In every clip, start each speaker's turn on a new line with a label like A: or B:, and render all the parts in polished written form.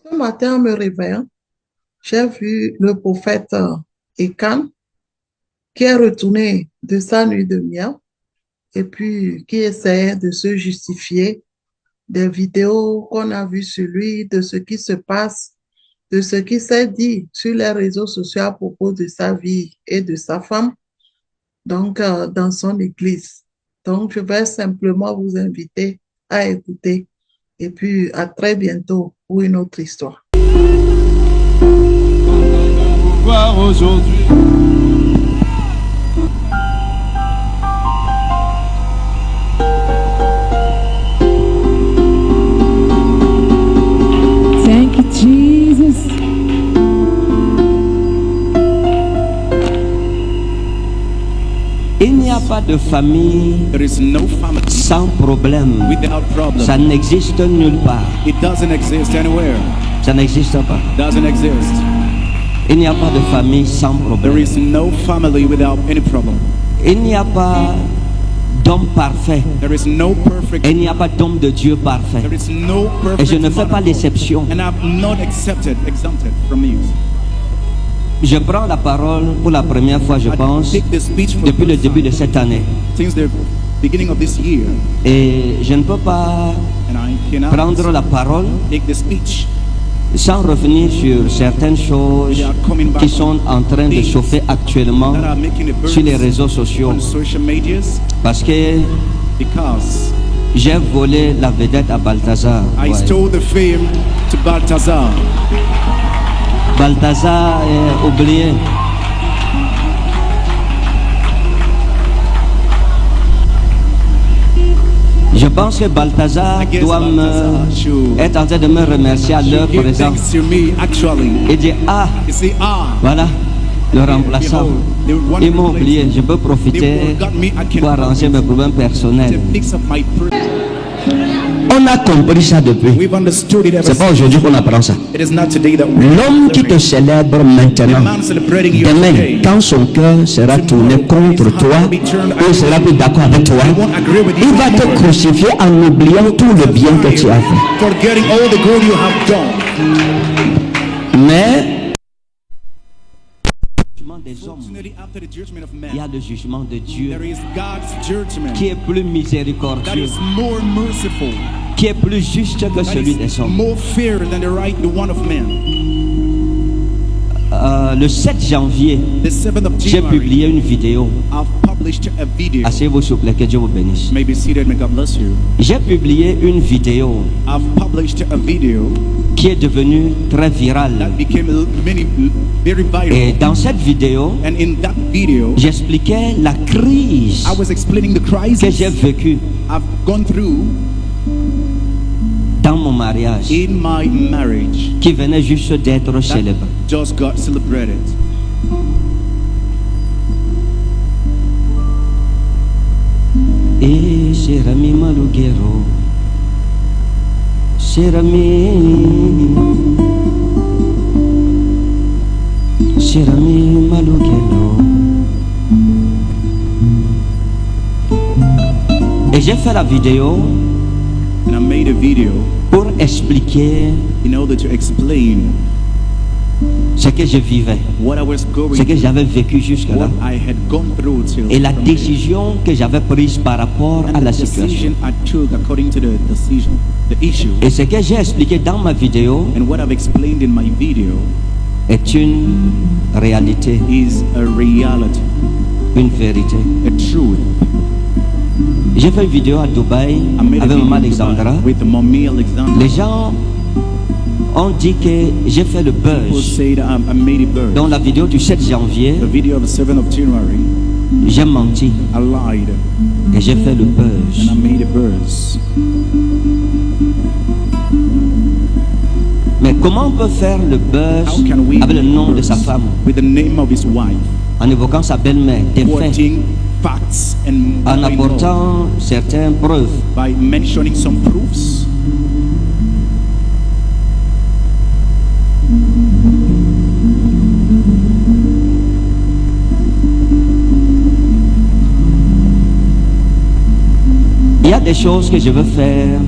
A: Ce matin, en me réveillant, j'ai vu le prophète Ekan qui est retourné de sa nuit de miel et puis qui essayait de se justifier des vidéos qu'on a vues sur lui, de ce qui se passe, de ce qui s'est dit sur les réseaux sociaux à propos de sa vie et de sa femme, donc dans son église. Donc, je vais simplement vous inviter à écouter et puis à très bientôt pour une autre histoire.
B: Voir aujourd'hui.
C: Thank you, Jesus.
D: Il n'y a pas de famille
B: There is no family
D: sans problème.
B: without problem.
D: Ça n'existe nulle part.
B: It doesn't exist anywhere.
D: Ça n'existe pas.
B: Doesn't exist.
D: Il n'y a pas de famille sans
B: There
D: problème.
B: is no family without any problem.
D: Il n'y a pas d'homme parfait.
B: There is no perfect.
D: Et il n'y a pas d'homme de Dieu parfait.
B: There is no perfect.
D: Et je ne fais pas
B: man.
D: l'exception.
B: And I'm not exempted from you.
D: Je prends la parole pour la première fois, je pense,
B: Take the speech for
D: depuis le
B: the
D: début de
B: first
D: cette année.
B: time since the beginning of this year,
D: Et je ne peux pas
B: and I cannot
D: prendre la parole
B: take the speech
D: sans revenir sur certaines choses qui sont en train de chauffer actuellement
B: that are making a
D: sur les
B: burst
D: réseaux sociaux.
B: on social medias
D: Parce que
B: because
D: j'ai volé la vedette à Balthazar.
B: I
D: Ouais.
B: stole the fame to Balthazar.
D: Balthazar est oublié. Je pense que Balthazar
B: I guess
D: doit
B: Balthazar should
D: être en train de me remercier à l'heure
B: give
D: présente
B: thanks to me actually.
D: et dire ah,
B: You see,
D: voilà, le remplaçant.
B: behold,
D: Ils m'ont oublié, je peux profiter pour arranger mes problèmes
B: to
D: personnels.
B: fix up my
D: On a compris ça depuis.
B: We've understood it ever
D: C'est pas
B: since.
D: aujourd'hui qu'on apprend ça.
B: It is not today that we
D: L'homme qui te célèbre
B: the
D: maintenant,
B: man celebrating you
D: demain,
B: today.
D: quand son cœur sera tourné contre toi, ou il sera plus d'accord avec toi,
B: I won't agree with you
D: il va te
B: anymore.
D: crucifier en oubliant tout le bien que tu as fait.
B: Forgetting all the good you have done.
D: Mais, le jugement des hommes,
B: Fortunately, after the judgment of
D: il y
B: man,
D: a le jugement de Dieu
B: there is God's judgment
D: qui est plus
B: that
D: miséricordieux,
B: is more merciful,
D: qui est plus juste que
B: that
D: celui
B: is
D: des hommes.
B: more fair than the one of man.
D: Le 7 janvier,
B: The 7th of
D: j'ai
B: January,
D: publié une vidéo.
B: I've published a video.
D: Asseyez-vous s'il vous plaît, que Dieu vous bénisse.
B: May be seated, may God bless you.
D: J'ai publié une vidéo
B: I've published a video
D: qui est devenue très
B: that
D: virale.
B: became very
D: Et
B: viral.
D: dans cette vidéo,
B: And in that video,
D: j'expliquais la crise
B: I was explaining the
D: que
B: crisis
D: j'ai vécue
B: I've gone through
D: dans mon mariage,
B: in my marriage
D: qui venait juste d'être
B: that
D: célébré.
B: just got celebrated.
D: Et cher ami Maluguero, cher ami Maluguero. Et j'ai fait la vidéo
B: And I made a video
D: pour expliquer
B: in order to explain
D: ce que je vivais,
B: what I was going
D: ce que
B: through,
D: j'avais vécu jusque-là,
B: what I had gone through till
D: et la
B: from there.
D: décision que j'avais prise par rapport à
B: And
D: la
B: the
D: situation.
B: decision I took according to the decision, the issue.
D: Et ce que j'ai expliqué dans ma vidéo
B: And what I've explained in my video
D: est une réalité,
B: is a reality,
D: une vérité.
B: a truth.
D: J'ai fait une vidéo à Dubaï
B: I made a
D: avec
B: video
D: Maman
B: in
D: Alexandra.
B: Dubai with Mommy Alexandra.
D: Les gens ont dit que j'ai fait le
B: People
D: buzz.
B: say that I made it burst.
D: Dans la vidéo du 7 janvier,
B: The video of the 7th of January,
D: j'ai menti
B: I lied
D: et j'ai fait le
B: and
D: buzz.
B: I made it burst.
D: Mais comment on peut faire le buzz
B: How can we
D: avec le nom de
B: burst
D: sa femme
B: with the name of his wife,
D: en évoquant sa belle-mère, des faits,
B: quoting facts and
D: en
B: by law,
D: apportant certaines preuves?
B: by mentioning some proofs?
D: Il y a des choses que je veux faire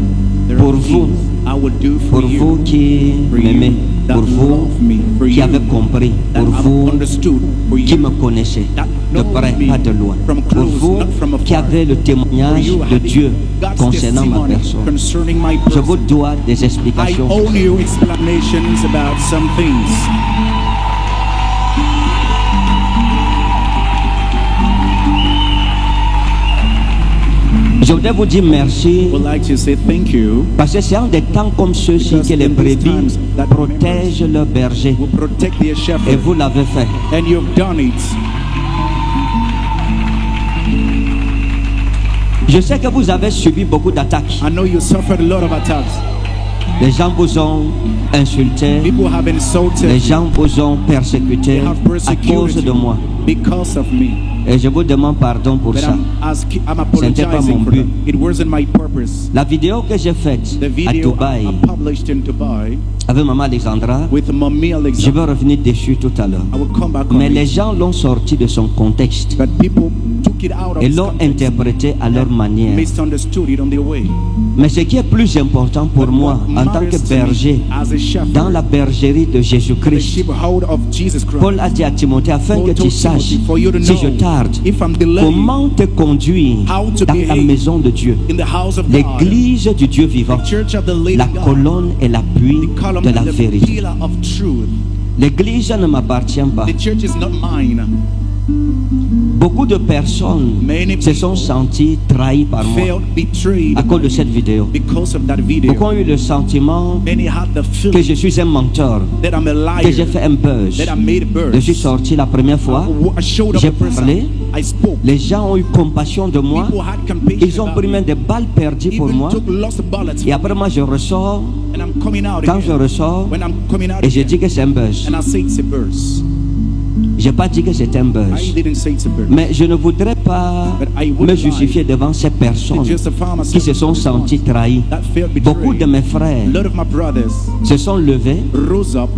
B: There
D: pour
B: are
D: vous,
B: things
E: I will do
D: Pour
E: for
D: vous
E: you,
D: qui
E: for
D: m'aimez,
E: you that
D: pour vous
E: love me, for
D: qui
E: you
D: avez compris,
E: that
D: pour
E: have
D: vous
E: understood, for
D: qui
E: you
D: me connaissez
E: that
D: de
E: knows
D: près,
E: me
D: pas de loin,
E: from
D: pour
E: close,
D: vous
E: not from
D: qui
E: afar,
D: avez le
E: for
D: témoignage
E: you
D: de
E: having
D: Dieu
E: God's
D: concernant ma
E: testimony
D: personne.
E: concerning my
D: Je vous
E: person.
D: dois des
E: I
D: explications.
E: owe you explanations about some things.
D: Je voudrais vous dire merci
E: I would like to say thank you.
D: parce que c'est en des temps comme ceux-ci
E: Because
D: que les
E: in these
D: brebis
E: times that
D: protègent leurs bergers.
E: Will protect their
D: Et
E: shepherd,
D: vous l'avez fait.
E: and you've done it.
D: Je sais que vous avez subi beaucoup d'attaques.
E: I know you suffered a lot of attacks.
D: Les gens vous ont insulté.
E: People have insulted
D: Les
E: you.
D: gens vous ont persécuté
E: They have
D: à cause
E: persecuted
D: de moi.
E: you because of me.
D: Et je vous demande pardon pour
E: But
D: ça.
E: I'm
D: C'était pas mon
E: apologizing for
D: but.
E: that. It wasn't my purpose.
D: La vidéo que j'ai faite
E: The
D: à
E: video
D: Dubaï
E: I published in Dubai
D: avec Maman Alexandra,
E: with Mommy
D: je
E: Alexandra.
D: vais revenir dessus tout à l'heure.
E: I will come back on
D: Mais les
E: it.
D: gens l'ont sorti de son contexte
E: But people took it out of
D: et
E: its
D: l'ont
E: context
D: interprété à leur manière.
E: misunderstood it on their way.
D: Mais ce qui est plus important pour moi en tant que berger
E: as a shepherd,
D: dans la bergerie de
E: the
D: Jésus-Christ,
E: sheepfold of Jesus Christ,
D: Paul a dit à Timothée, afin
E: Paul
D: que tu
E: told
D: saches,
E: Timothy, for you to
D: si
E: know,
D: je tarde,
E: if I'm delayed
D: comment te conduire
E: how to
D: dans la
E: behave
D: maison de Dieu,
E: in the house of God,
D: l'église du Dieu vivant,
E: the church of the living
D: la
E: God,
D: colonne et l'appui
E: the column
D: de la
E: and the
D: vérité.
E: pillar of truth.
D: L'église ne m'appartient pas.
E: The church is not mine.
D: Beaucoup de personnes
E: Many
D: se sont senties trahies par moi
E: felt betrayed
D: à cause de cette vidéo.
E: because of that video.
D: Beaucoup ont eu le sentiment
E: Many had the
D: que
E: feeling
D: je suis un menteur,
E: that I'm a
D: que j'ai
E: liar,
D: fait un buzz.
E: that I made a
D: Je suis
E: burst.
D: sorti la première fois,
E: I showed up
D: j'ai
E: the first
D: parlé,
E: time. I spoke.
D: les gens ont eu compassion de moi,
E: People had compassion
D: ils ont
E: about
D: pris
E: me.
D: même des balles perdues pour
E: Even
D: moi.
E: took lost bullets.
D: Et après moi je ressors,
E: And I'm coming out
D: quand je
E: again.
D: ressors,
E: When I'm coming out
D: et je
E: again,
D: dis que c'est un buzz.
E: and I say it's a burst.
D: Je n'ai pas dit que c'était un
E: I
D: buzz.
E: didn't say it's a burst.
D: Mais je ne voudrais pas
E: But I would
D: me
E: lie
D: justifier devant ces personnes
E: to justify
D: qui se
E: myself
D: sont senties trahies.
E: that felt
D: Beaucoup de
E: betrayed.
D: mes frères
E: A lot of my brothers
D: se sont levés
E: rose up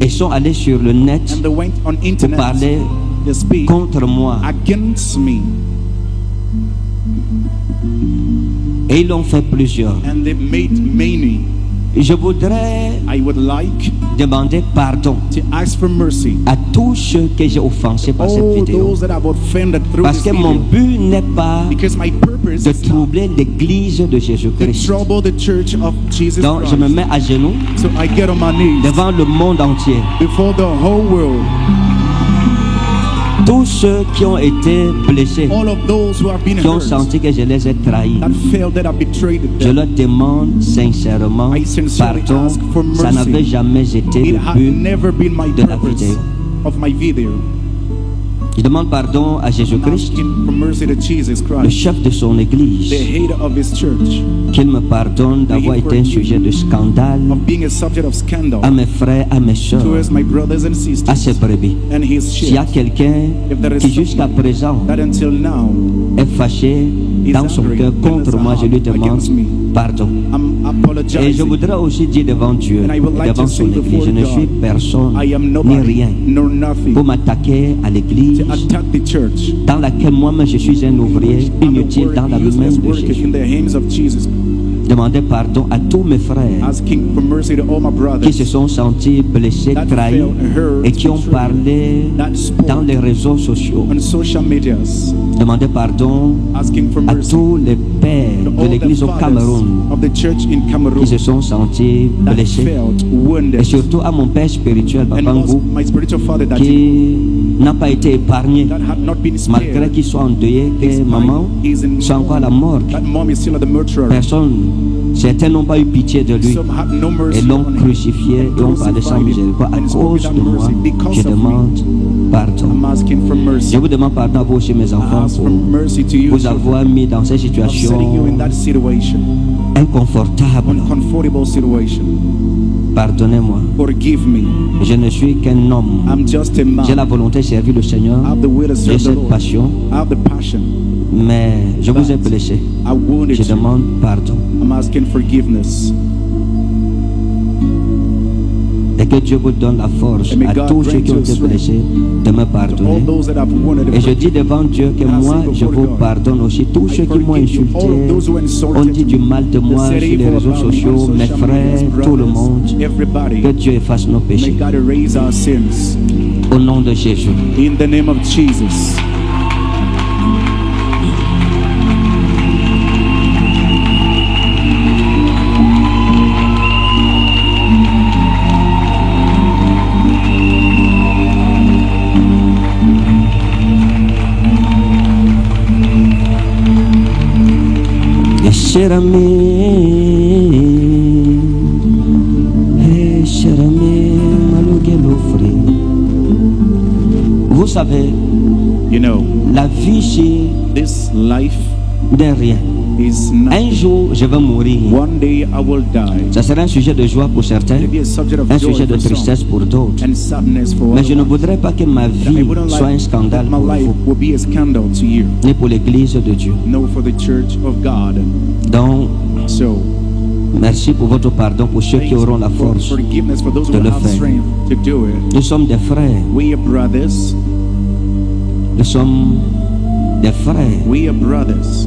D: et sont allés sur le net
E: and they went on
D: pour
E: internet
D: parler
E: to speak
D: contre moi.
E: against me,
D: Et ils l'ont fait plusieurs.
E: and they made many.
D: Je voudrais
E: I would like
D: demander pardon
E: to ask for mercy
D: à tous ceux que j'ai offensés par cette
E: all
D: vidéo.
E: those that have offended through
D: Parce
E: this
D: que mon
E: video,
D: but n'est pas
E: because my purpose
D: de
E: is not
D: troubler l'église de
E: to
D: Jésus-Christ.
E: trouble the church of Jesus
D: Donc je me
E: Christ.
D: mets à genoux
E: So I get on my knees
D: devant le monde entier.
E: before the whole world.
D: Tous ceux qui ont été blessés,
E: All of those who have been
D: qui ont
E: hurt,
D: senti que je les ai trahis,
E: that felt that I betrayed
D: je
E: them.
D: leur demande sincèrement
E: I sincerely
D: pardon.
E: ask for
D: Ça
E: mercy.
D: n'avait jamais été
E: It
D: le
E: had
D: but
E: never been my
D: de la
E: purpose
D: vidéo.
E: of my video.
D: Je demande pardon à
E: I'm
D: Jésus-Christ,
E: asking for mercy to Jesus
D: le
E: Christ,
D: chef de son
E: the
D: église,
E: head of his church,
D: qu'il me pardonne d'avoir été un sujet de scandale
E: of being a subject of scandal
D: à mes frères, à mes soeurs,
E: towards my brothers and
D: à
E: sisters
D: ses brebis.
E: and his
D: S'il y a
E: sheep.
D: quelqu'un
E: If there is
D: qui jusqu'à
E: someone
D: présent
E: that until now
D: est fâché
E: is
D: dans son
E: angry
D: cœur
E: in
D: contre
E: his
D: moi, je lui
E: heart
D: demande
E: against me,
D: pardon.
E: I'm
D: Et je
E: apologizing.
D: voudrais aussi dire devant Dieu
E: And I would
D: et
E: like
D: devant
E: to say
D: son église, je ne
E: before
D: suis
E: God,
D: personne
E: I am
D: ni
E: nobody
D: rien
E: nor nothing
D: pour m'attaquer à l'église
E: to attack the church.
D: dans laquelle moi-même je suis un ouvrier
E: I'm a
D: inutile dans la main
E: useless
D: de
E: worker
D: Jésus.
E: in the hands of Jesus.
D: Demandez pardon à tous mes frères
E: Asking for mercy to all my
D: qui se
E: brothers
D: sont sentis blessés,
E: that
D: trahis
E: felt hurt,
D: et qui ont
E: betrayed,
D: parlé
E: that spoke
D: dans les réseaux sociaux.
E: on social medias.
D: Demandez pardon
E: Asking for
D: à
E: mercy
D: tous les pères
E: to
D: de
E: all
D: l'église
E: the
D: au
E: fathers
D: Cameroun
E: of the church in Cameroon
D: qui se sont sentis
E: that
D: blessés.
E: felt
D: Et
E: wounded.
D: surtout à mon père spirituel,
E: And
D: Papa
E: most,
D: Ngou,
E: my spiritual father that
D: qui n'a pas été épargné,
E: had not been
D: malgré
E: spared.
D: qu'il soit endeuillé,
E: His
D: que maman
E: mind is in
D: soit encore à la morgue.
E: that mom is still at the mortuary.
D: Personne, certains n'ont pas eu pitié de lui
E: Some had no mercy
D: et l'ont
E: on him.
D: crucifié et ont parlé sans miséricorde. À
E: And spoke
D: cause
E: without
D: de moi,
E: mercy. Because
D: je
E: of me,
D: demande pardon.
E: I'm asking for mercy.
D: Je vous demande pardon à vous aussi, mes
E: I
D: enfants,
E: ask
D: pour
E: for mercy to you
D: vous
E: children,
D: avoir mis dans cette
E: of setting you
D: situation
E: in that situation,
D: inconfortable.
E: uncomfortable situation.
D: Pardonnez-moi.
E: Forgive me.
D: Je ne suis qu'un homme.
E: I'm just a
D: J'ai la
E: man.
D: volonté de servir le Seigneur.
E: I have the will to
D: J'ai
E: serve the
D: cette
E: Lord.
D: passion,
E: I have the passion.
D: mais je vous ai
E: But
D: blessé.
E: I wounded
D: Je
E: you.
D: demande pardon.
E: I'm asking forgiveness.
D: Et que Dieu vous donne la force
E: And may
D: à
E: God
D: tous ceux
E: grant
D: qui ont
E: you
D: été
E: strength
D: blessés de me
E: to all
D: pardonner.
E: those that have wanted
D: Et
E: to
D: je dis devant Dieu que
E: And I
D: moi,
E: say
D: je
E: before
D: vous
E: God,
D: pardonne aussi. Tous
E: I
D: ceux qui m'ont
E: forgive you.
D: insulté,
E: All of those who insulted
D: ont dit du mal de
E: me,
D: moi
E: said
D: sur les
E: evil
D: réseaux
E: about me on
D: sociaux, mes
E: social media,
D: frères, tout le
E: brothers,
D: monde.
E: everybody.
D: Que Dieu efface nos
E: May
D: péchés.
E: God erase our sins.
D: Au nom de Jésus.
E: In the name of Jesus.
D: Et cher ami, Malouguelofri. Vous savez,
E: You know,
D: la vie ici
E: this life
D: n'est rien.
E: is
D: Un
E: nothing.
D: jour, je vais mourir.
E: One day I will die.
D: Ça sera un sujet de joie pour certains,
E: Maybe a subject of
D: un
E: joy
D: sujet de
E: for
D: tristesse
E: some
D: pour d'autres.
E: and sadness for
D: Mais je ne
E: others.
D: voudrais pas que ma
E: I
D: vie
E: wouldn't
D: soit un
E: like
D: scandale
E: that my
D: pour
E: life
D: vous,
E: will be a scandal to you.
D: ni pour l'église de Dieu.
E: No, for the church of God.
D: Donc,
E: So,
D: merci pour votre pardon pour ceux qui auront la
E: for
D: force.
E: forgiveness for those
D: de
E: who
D: le
E: have
D: faire.
E: strength to do it.
D: Nous sommes des frères.
E: We are brothers.
D: Nous sommes des frères.
E: We are brothers.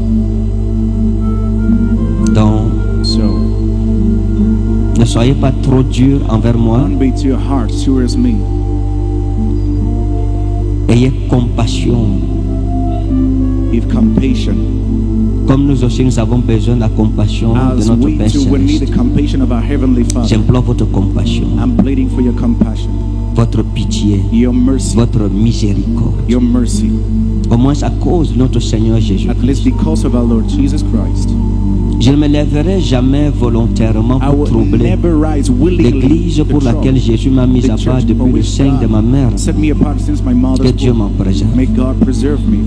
D: Donc,
E: So,
D: ne soyez pas trop durs envers moi.
E: don't be too hard towards me.
D: Ayez compassion.
E: Give compassion.
D: Comme nous aussi, nous avons besoin de la compassion de
E: As
D: notre
E: we
D: Père
E: too will need the
D: Céleste.
E: compassion of our Heavenly Father.
D: J'implore votre compassion,
E: I'm pleading for your compassion,
D: votre pitié,
E: your mercy,
D: votre miséricorde.
E: your mercy.
D: Au moins à cause de notre Seigneur Jésus.
E: At least because of our Lord Jesus Christ.
D: Je ne me lèverai jamais volontairement
E: I
D: pour
E: will
D: troubler
E: never rise willingly
D: l'église
E: to
D: pour laquelle
E: trouble
D: Jésus m'a mis
E: the
D: à part
E: church for
D: depuis le
E: which
D: sein de ma mère.
E: God set me apart since my
D: Que
E: mother's
D: Dieu m'en
E: womb.
D: préserve.
E: May God preserve me.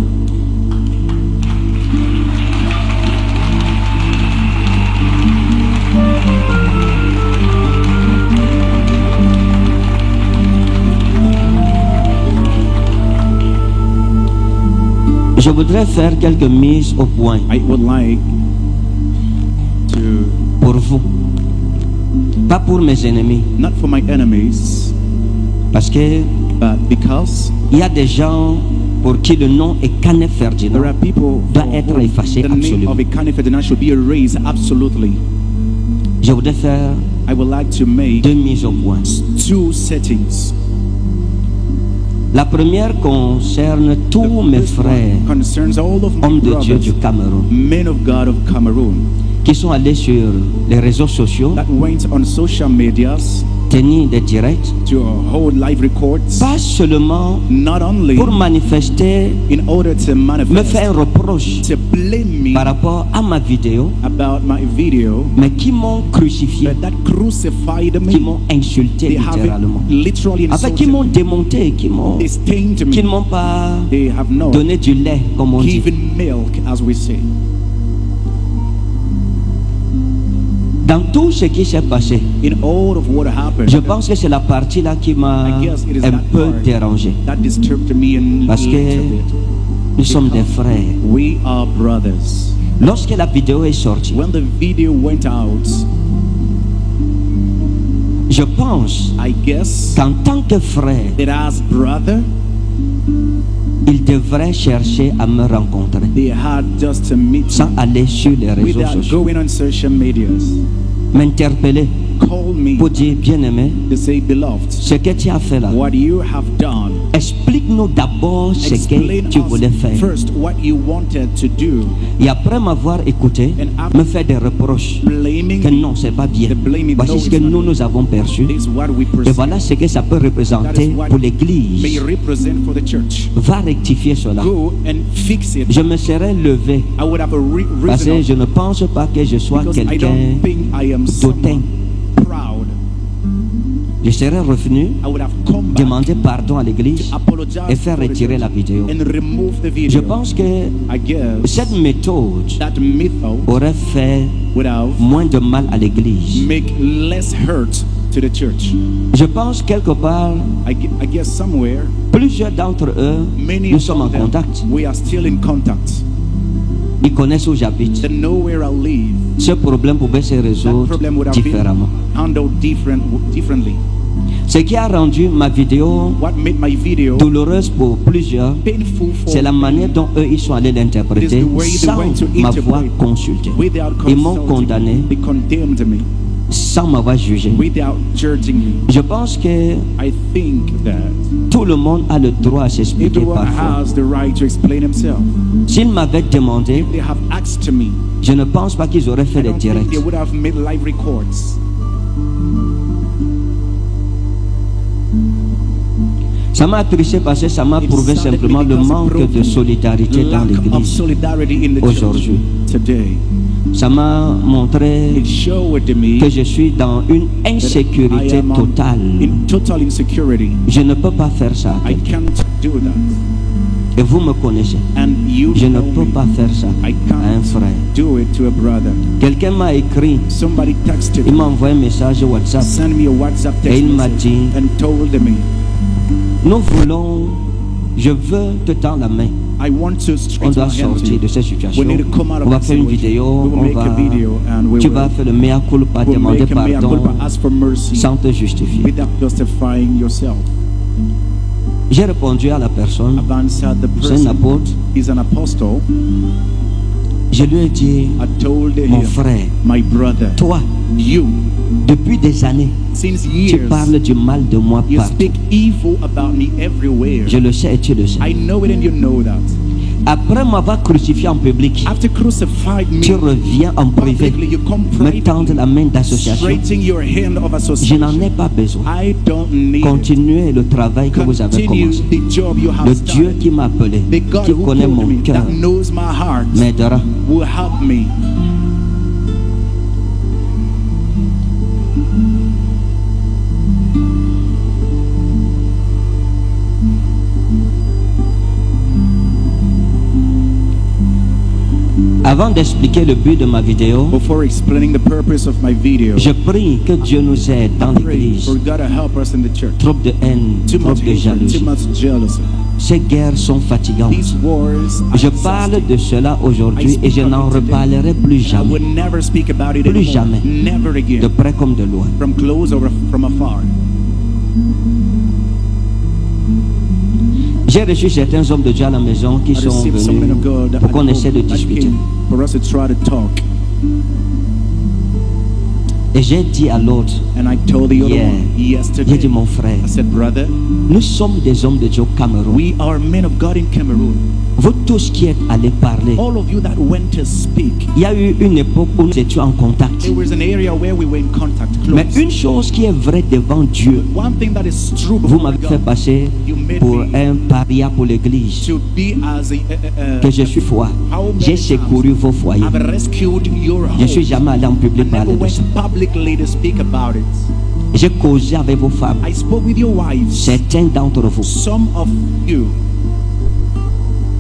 D: Je voudrais faire quelques mises au point
E: I would like to,
D: pour vous, pas pour mes ennemis,
E: not for my enemies,
D: parce que
E: but because
D: il y a des gens pour qui le nom est Canet Ferdinand
E: there are people
D: doit
E: for
D: être
E: whom
D: effacé
E: the name
D: absolument.
E: of Ekane Ferdinand should be erased absolutely.
D: Je voudrais faire
E: I would like to make
D: deux mises au point.
E: two settings.
D: La première concerne tous mes
E: This one
D: frères,
E: concerns all of my
D: hommes de Dieu du
E: brothers,
D: Cameroun,
E: men of God of Cameroon,
D: qui sont allés sur les réseaux sociaux,
E: that went on social medias
D: tenir des directs,
E: to hold live records,
D: pas seulement
E: not only
D: pour manifester,
E: in order to
D: me
E: manifest,
D: faire un reproche
E: to blame me
D: par rapport à ma vidéo,
E: about my video,
D: mais qui m'ont crucifié,
E: but that crucified
D: qui
E: me.
D: m'ont insulté
E: They have
D: littéralement.
E: literally
D: En fait, qui
E: insulted
D: m'ont
E: me.
D: démonté, qui
E: They stained
D: ne
E: me.
D: m'ont pas
E: They have not
D: donné du lait, comme on dit.
E: given milk, as we say.
D: Dans tout ce qui s'est passé,
E: In all of what happened,
D: je pense que c'est la partie là qui m'a
E: I guess it is
D: un
E: that
D: peu
E: part
D: dérangé.
E: that disturbed me a
D: Parce que
E: little bit.
D: nous sommes des frères.
E: We are brothers.
D: Lorsque la vidéo est sortie,
E: When the video went out,
D: je pense
E: I guess
D: qu'en tant que frère,
E: that as brother,
D: il devrait chercher à me rencontrer
E: they had just to meet
D: sans
E: me
D: aller sur les réseaux
E: without
D: sociaux,
E: going on social medias.
D: m'interpeller
E: Call me
D: pour dire, bien-aimé,
E: to say, beloved,
D: ce que tu as fait là,
E: what you have done.
D: explique-nous d'abord ce que
E: Explain
D: tu voulais
E: us
D: faire.
E: first what you wanted to do.
D: Et après m'avoir écouté, me faire des reproches
E: Blaming
D: que non, c'est pas bien.
E: The blaming,
D: Voici
E: no,
D: ce
E: it's
D: que
E: not.
D: nous avons perçu.
E: This is what we
D: Et
E: perceive.
D: voilà ce que ça peut
E: That
D: représenter
E: is what
D: pour
E: may
D: l'Église.
E: represent for the church.
D: Va rectifier cela.
E: Go and fix it.
D: Je me serais levé
E: I would have
D: parce
E: risen
D: que
E: up
D: je ne pense pas que je sois
E: because I
D: quelqu'un
E: don't think I am
D: d'autant.
E: someone proud.
D: Je serais revenu
E: I would have come back,
D: demander pardon à l'Église
E: apologize
D: et faire
E: for the
D: retirer
E: church
D: la vidéo.
E: and remove the
D: Je
E: video.
D: pense que
E: I guess
D: cette méthode
E: that method
D: aurait fait
E: would have
D: moins de mal à l'Église.
E: make less hurt to the church.
D: Je pense quelque part,
E: I guess somewhere
D: plusieurs d'entre eux,
E: many
D: nous sommes en
E: of them,
D: contact.
E: we are still in contact.
D: Ils connaissent où j'habite.
E: They know where I live.
D: Ce problème pouvait se
E: That
D: résoudre
E: problem would have been
D: différemment.
E: handled differently.
D: Ce qui a rendu ma vidéo
E: What made my video
D: douloureuse pour plusieurs,
E: painful for
D: c'est la manière dont eux ils sont allés l'interpréter sans m'avoir consulté.
E: without
D: Ils m'ont
E: consulting.
D: condamné
E: They condemned me
D: sans m'avoir jugé.
E: without judging me.
D: Je pense que
E: I think that
D: tout le monde a le droit à s'expliquer
E: everyone
D: parfois.
E: has the right to explain himself.
D: S'ils m'avaient demandé,
E: They have asked me.
D: je ne pense pas qu'ils auraient fait
E: I
D: des
E: don't think
D: directs.
E: they would have made live records.
D: Ça m'a attristé parce que ça m'a
E: It
D: prouvé
E: saddened me
D: simplement le
E: because it
D: manque
E: proved
D: de solidarité dans
E: lack of
D: l'église.
E: solidarity in the
D: aujourd'hui.
E: church today.
D: Ça m'a montré
E: It showed me
D: que je suis dans une
E: that I
D: insécurité
E: am
D: totale.
E: in total insecurity.
D: Je ne peux pas faire ça.
E: I can't do that.
D: Et vous me connaissez.
E: And you
D: Je ne
E: know
D: peux
E: me.
D: pas faire ça
E: I
D: à un
E: can't
D: frère.
E: do it to a brother.
D: Quelqu'un m'a écrit,
E: Somebody texted
D: il
E: me,
D: m'a envoyé un message WhatsApp.
E: sent me a WhatsApp
D: Et
E: text
D: il m'a
E: message
D: dit,
E: and told me,
D: nous voulons, je veux te tendre la main.
E: I want to
D: On
E: straighten
D: doit
E: my hand to
D: sortir
E: you.
D: de cette situation.
E: We need to come out
D: On
E: of
D: va
E: that
D: faire une
E: situation.
D: vidéo,
E: We will
D: on
E: make a
D: va,
E: video and we
D: tu
E: will
D: vas faire le mea culpa,
E: we'll
D: demander
E: make a mea
D: pardon
E: culpa, ask for mercy
D: sans te justifier.
E: without justifying yourself.
D: J'ai répondu à la personne,
E: Aban said the
D: c'est un
E: person
D: apôtre.
E: is an apostle.
D: Je lui ai dit,
E: I told
D: mon
E: him,
D: frère,
E: my brother,
D: toi,
E: you,
D: depuis des années,
E: since
D: tu
E: years,
D: parles du mal de moi
E: you
D: partout.
E: speak evil about me everywhere.
D: Je le sais et tu le sais.
E: I know it and you know that.
D: Après m'avoir crucifié en public,
E: After crucified me
D: tu reviens en privé,
E: publicly, you come
D: me
E: privately,
D: tendre la main d'association.
E: straightening your hand of
D: Je n'en ai
E: association.
D: pas besoin.
E: I don't need it.
D: Continuez le travail que vous avez
E: Continue
D: commencé.
E: the job you have
D: Le Dieu
E: started.
D: qui m'a appelé,
E: The God
D: qui
E: who
D: connaît
E: called
D: mon
E: me,
D: cœur,
E: that knows my heart,
D: m'aidera.
E: will help me.
D: Avant d'expliquer le but de ma vidéo,
E: Before explaining the purpose of my video,
D: je prie que Dieu nous aide dans
E: I pray
D: l'église.
E: for God to help us in the church.
D: Trop de haine,
E: Too
D: trop
E: much
D: de
E: hatred,
D: jalousie.
E: too much jealousy.
D: Ces guerres sont fatigantes.
E: These wars are
D: Je parle
E: exhausting.
D: de cela aujourd'hui
E: I
D: et
E: speak
D: je
E: of
D: n'en
E: it today.
D: reparlerai plus
E: I would
D: jamais,
E: never speak about it
D: Plus
E: anymore.
D: jamais.
E: Never
D: de
E: again.
D: près comme de loin.
E: From close or from afar.
D: J'ai reçu certains hommes de Dieu à la maison qui
E: I
D: sont
E: received some men
D: venus
E: of God
D: pour
E: at
D: qu'on essaie de
E: home that
D: discuter.
E: came for us to try to talk.
D: Et j'ai dit à l'autre,
E: And I told the other
D: Yeah.
E: one
D: j'ai
E: yesterday,
D: dit mon frère,
E: I said, brother,
D: nous sommes des hommes de Dieu au Cameroun.
E: we are men of God in Cameroon.
D: Vous tous qui êtes allés parler,
E: All of you that went to speak,
D: il y a eu une époque où nous étions en contact.
E: there was an area where we were in contact,
D: Mais
E: close.
D: une chose qui est vraie devant Dieu,
E: One thing that is true
D: vous
E: before
D: m'avez fait
E: God,
D: passer
E: you made
D: pour
E: me
D: un paria pour l'église,
E: to be as a
D: que je suis foi.
E: how many
D: J'ai
E: times
D: secouru vos foyers.
E: I've rescued your
D: Je suis
E: home.
D: jamais allé en public
E: I never
D: parler de ça.
E: went publicly to speak about it.
D: J'ai causé avec vos femmes.
E: I spoke with your wives.
D: Certains d'entre vous,
E: Some of you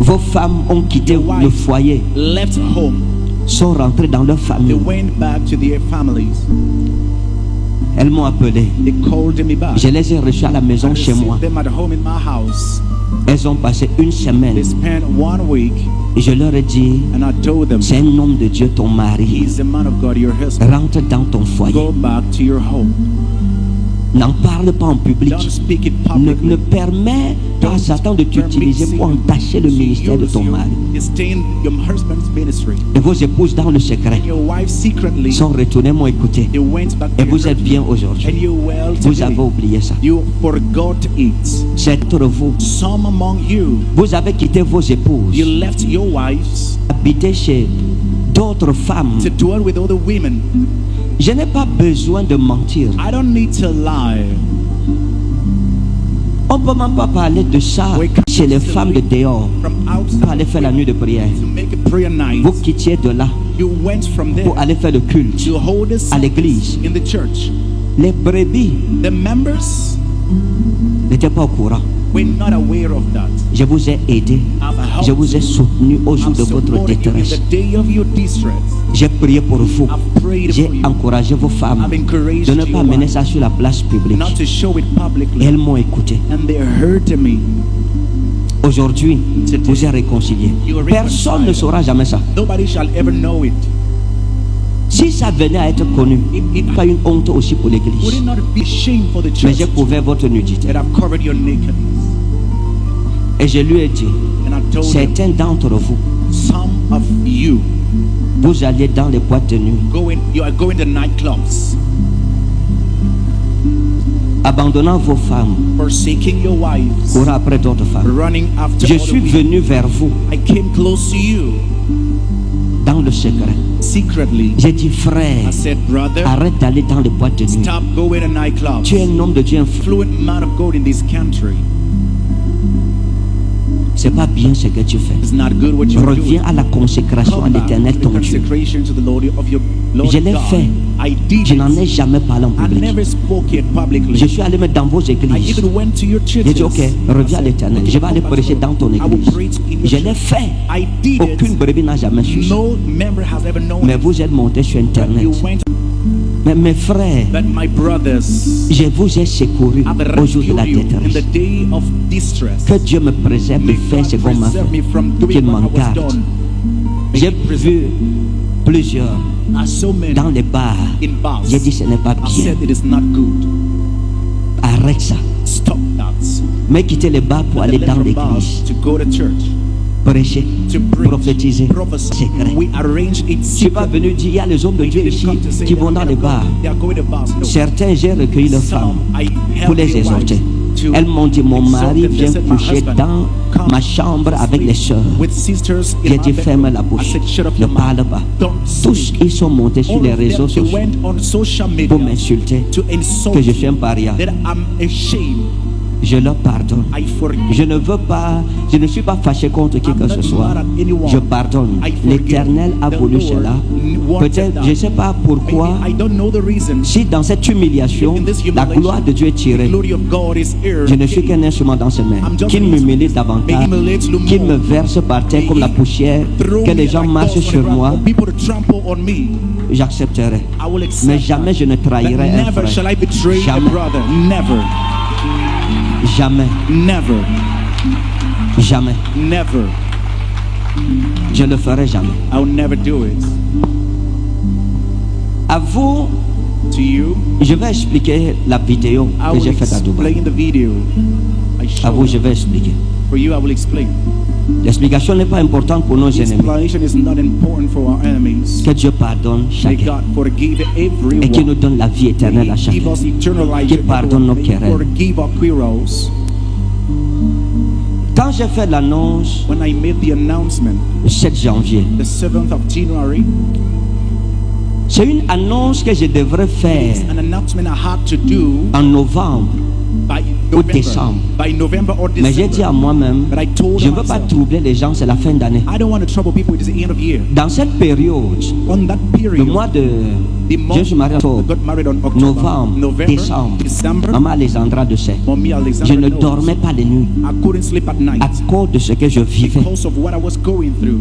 D: vos femmes ont quitté
E: Your
D: le
E: wife
D: foyer,
E: left home.
D: sont rentrées dans leur
E: They
D: famille.
E: went back to their families.
D: Elles m'ont appelé.
E: They called me back.
D: Je les ai reçues à la
E: I
D: maison chez moi.
E: received them at home in my house.
D: Elles ont passé une semaine.
E: They spent 1 week,
D: Et je leur ai dit,
E: and I told them,
D: c'est un homme de Dieu, ton mari.
E: he's the man of God, your husband.
D: Rentre dans ton foyer.
E: Go back to your home.
D: N'en parle pas en public.
E: Don't speak it
D: Ne
E: publicly.
D: permets pas à Satan de t'utiliser pour entacher le ministère de ton mari.
E: Stain your husband's ministry.
D: Et vos épouses dans le secret
E: Your wife secretly,
D: sont retournées m'ont écouté.
E: they went back
D: Et
E: to
D: vous
E: your
D: êtes bien
E: husband.
D: aujourd'hui.
E: And you're well
D: Vous avez
E: today.
D: oublié ça.
E: You forgot it.
D: C'est entre vous.
E: Some among you,
D: Vous avez quitté vos épouses,
E: you left your wives
D: habité chez d'autres femmes.
E: to dwell with other women.
D: Je n'ai pas besoin de mentir.
E: I don't need to lie.
D: On ne peut même pas parler de ça chez les femmes de dehors.
E: From
D: Pour
E: outside
D: aller faire la nuit de prière.
E: to make a prayer night,
D: Vous quittiez de là
E: you went from there
D: pour aller faire le culte.
E: to hold a service
D: l'église.
E: in the church.
D: Les brebis
E: The members
D: n'étaient pas au courant.
E: were not aware of that.
D: Je vous ai aidé.
E: I've
D: Je
E: helped
D: vous ai
E: you.
D: soutenu au jour
E: I've
D: de votre
E: supported you in
D: détresse.
E: the day of your distress.
D: J'ai prié pour vous.
E: I've prayed
D: J'ai
E: for you.
D: encouragé vos femmes
E: I've encouraged
D: de ne pas
E: your
D: amener
E: wives
D: ça sur la place publique.
E: not to show it
D: Et
E: publicly.
D: elles m'ont écouté.
E: And they heard me.
D: Aujourd'hui, vous êtes réconciliés.
E: You are
D: Personne ne
E: reconciled.
D: saura jamais ça.
E: Nobody shall ever know it.
D: Si ça venait à être connu, pas une honte aussi pour
E: would
D: l'église.
E: it not be a shame for the
D: Mais
E: church
D: j'ai couvert votre nudité.
E: that I've covered your nakedness?
D: Et je lui ai dit,
E: And I told him,
D: certains d'entre vous,
E: some of you
D: vous allez dans les boîtes de nuit,
E: you are going to nightclubs,
D: abandonnant vos femmes,
E: forsaking your wives,
D: courant après d'autres femmes.
E: running after
D: Je
E: other
D: suis
E: women.
D: venu vers vous
E: I came close to you
D: dans le secret.
E: secretly.
D: J'ai dit, frère,
E: I said, brother,
D: arrête d'aller dans les boîtes de nuit.
E: stop going to nightclubs.
D: Tu es un homme de Dieu influent.
E: Fluent man of God in this country.
D: C'est pas bien ce que tu fais.
E: It's not good what you're
D: Reviens
E: doing.
D: à la consécration à
E: Come back
D: l'éternel
E: to the
D: ton Dieu.
E: consecration to the Lord of your Lord
D: Je l'ai
E: God.
D: fait.
E: I did
D: Je n'en ai
E: it.
D: jamais parlé en
E: I
D: public.
E: never spoke it publicly.
D: Je suis allé mettre dans vos
E: I
D: églises.
E: even went to your churches.
D: J'ai dit, ok, reviens à l'éternel. Je vais aller prêcher dans ton
E: I will
D: église.
E: preach in your
D: Je l'ai
E: church.
D: fait.
E: I did
D: Aucune
E: it.
D: brebis n'a jamais su ça.
E: No member has ever known
D: Mais
E: it.
D: vous êtes montés sur
E: But
D: Internet.
E: you went.
D: Mais mes frères,
E: But my brothers,
D: je vous ai secouru
E: I've
D: au jour de
E: rescued
D: la
E: you in the
D: détresse.
E: day of distress.
D: Que Dieu me préserve de
E: May
D: faire
E: God
D: ce qu'on m'a
E: preserve me
D: fait.
E: from
D: Qu'il
E: doing what
D: m'en
E: I was
D: garde.
E: done. May
D: J'ai
E: He preserve
D: vu plusieurs
E: us so many
D: dans les bars.
E: in bars.
D: J'ai dit, ce n'est pas
E: I
D: bien.
E: said it is not good.
D: Arrête ça.
E: Stop that.
D: Mais quitter les bars pour aller
E: Left
D: dans
E: from
D: l'église.
E: bars to go to church,
D: Prêcher,
E: to preach,
D: prophétiser.
E: prophesy.
D: Secret.
E: We arrange it
D: Je ne suis pas
E: secretly.
D: venu dire, il y a les hommes de
E: We
D: Dieu
E: didn't
D: ici
E: come to say
D: qui
E: that
D: vont dans les bars.
E: they are going to bars. No.
D: Certains, j'ai recueilli leurs femmes
E: Some, I help
D: pour les
E: your
D: exhorter.
E: wives to
D: Elles m'ont dit, mon
E: exhort
D: mari
E: them. They
D: vient
E: said, my
D: coucher
E: husband,
D: dans
E: come
D: ma chambre avec
E: sleep
D: les sœurs.
E: with sisters in
D: J'ai
E: my
D: dit, ferme
E: bedroom.
D: la
E: I
D: bouche.
E: said, shut up
D: Ne
E: your mouth.
D: parle pas.
E: Don't
D: Tous,
E: speak.
D: ils sont montés sur
E: All
D: les
E: of
D: réseaux
E: them, they
D: sociaux
E: went on social media
D: pour m'insulter,
E: to insult
D: que je suis un paria.
E: that I'm ashamed.
D: Je leur pardonne.
E: I forgive.
D: Je ne veux pas, je ne suis pas fâché contre qui
E: I'm
D: que
E: not
D: ce soit.
E: mad at anyone.
D: Je pardonne.
E: I forgive.
D: L'Éternel a
E: The
D: voulu
E: Lord
D: cela.
E: wanted
D: Peut-être,
E: that.
D: je ne sais pas pourquoi.
E: Maybe I don't know the reason.
D: Si dans cette humiliation,
E: In this
D: la
E: humiliation,
D: gloire de Dieu est
E: the
D: tirée,
E: glory of God is here.
D: je ne suis qu'un instrument dans ses mains.
E: I'm just
D: Qu'il
E: an
D: m'humilie
E: instrument.
D: davantage,
E: May he humiliate you
D: qu'il me
E: more.
D: verse par terre comme la poussière,
E: Throw
D: que
E: me
D: les gens
E: like
D: marchent
E: dust on the
D: sur
E: ground
D: moi,
E: for people to trample on me.
D: j'accepterai.
E: I will accept
D: Mais jamais
E: that.
D: je ne
E: But
D: trahirai un
E: never shall I
D: frère.
E: betray a
D: Jamais,
E: brother. Never.
D: jamais,
E: Never.
D: jamais.
E: Never.
D: Je le ferai jamais.
E: I will never do it.
D: À vous,
E: To you,
D: je vais expliquer la vidéo
E: I
D: que
E: will
D: j'ai faite à Dubaï.
E: explain the video. I
D: À vous,
E: showed.
D: je vais expliquer.
E: For you, I will explain.
D: L'explication n'est pas importante pour nos
E: The
D: ennemis.
E: explanation is not important for our enemies.
D: Que Dieu pardonne
E: May
D: chacun
E: God forgive
D: et qu'il nous
E: everyone.
D: donne la vie éternelle à
E: May He give
D: chacun.
E: us eternal life.
D: Qu'il pardonne nos
E: May He
D: querelles.
E: forgive our quarrels.
D: Quand j'ai fait l'annonce
E: When I made the announcement,
D: le 7 janvier,
E: the 7th of January,
D: c'est une annonce que je devrais faire
E: an announcement I had to do
D: en novembre.
E: by
D: Ou
E: November.
D: décembre.
E: By November or
D: Mais j'ai dit à
E: December.
D: moi-même,
E: But I told
D: je ne veux pas
E: myself,
D: troubler les gens, c'est la fin d'année.
E: I don't want to trouble people. It is the end of year.
D: Dans cette période,
E: On that
D: le
E: period,
D: mois de...
E: the
D: Je
E: month
D: suis marié en
E: I
D: octobre,
E: got married on October,
D: novembre,
E: November,
D: décembre.
E: December.
D: Maman Alexandra de sait.
E: Mommy
D: Je
E: Alexander
D: ne
E: knows.
D: dormais pas les nuits
E: I couldn't sleep at night
D: à cause de ce que je vivais,
E: because of what I was going through.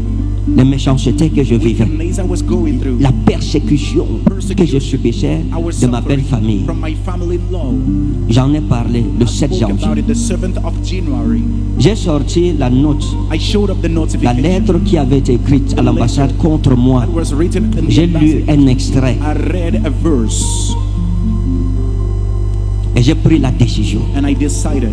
D: les méchancetés que je
E: The
D: vivais,
E: maze I was going through.
D: la persécution que je subissais
E: I was
D: de ma belle
E: suffering
D: famille.
E: from my family-in-law.
D: J'en ai parlé le
E: I
D: 7
E: spoke about
D: janvier.
E: it the 7th of January.
D: J'ai sorti la note,
E: I showed up the
D: la
E: notification
D: lettre qui avait été écrite à l'ambassade contre moi.
E: that was written in the
D: J'ai lu
E: embassy.
D: un extrait
E: I read a verse
D: et j'ai pris la décision.
E: and I decided.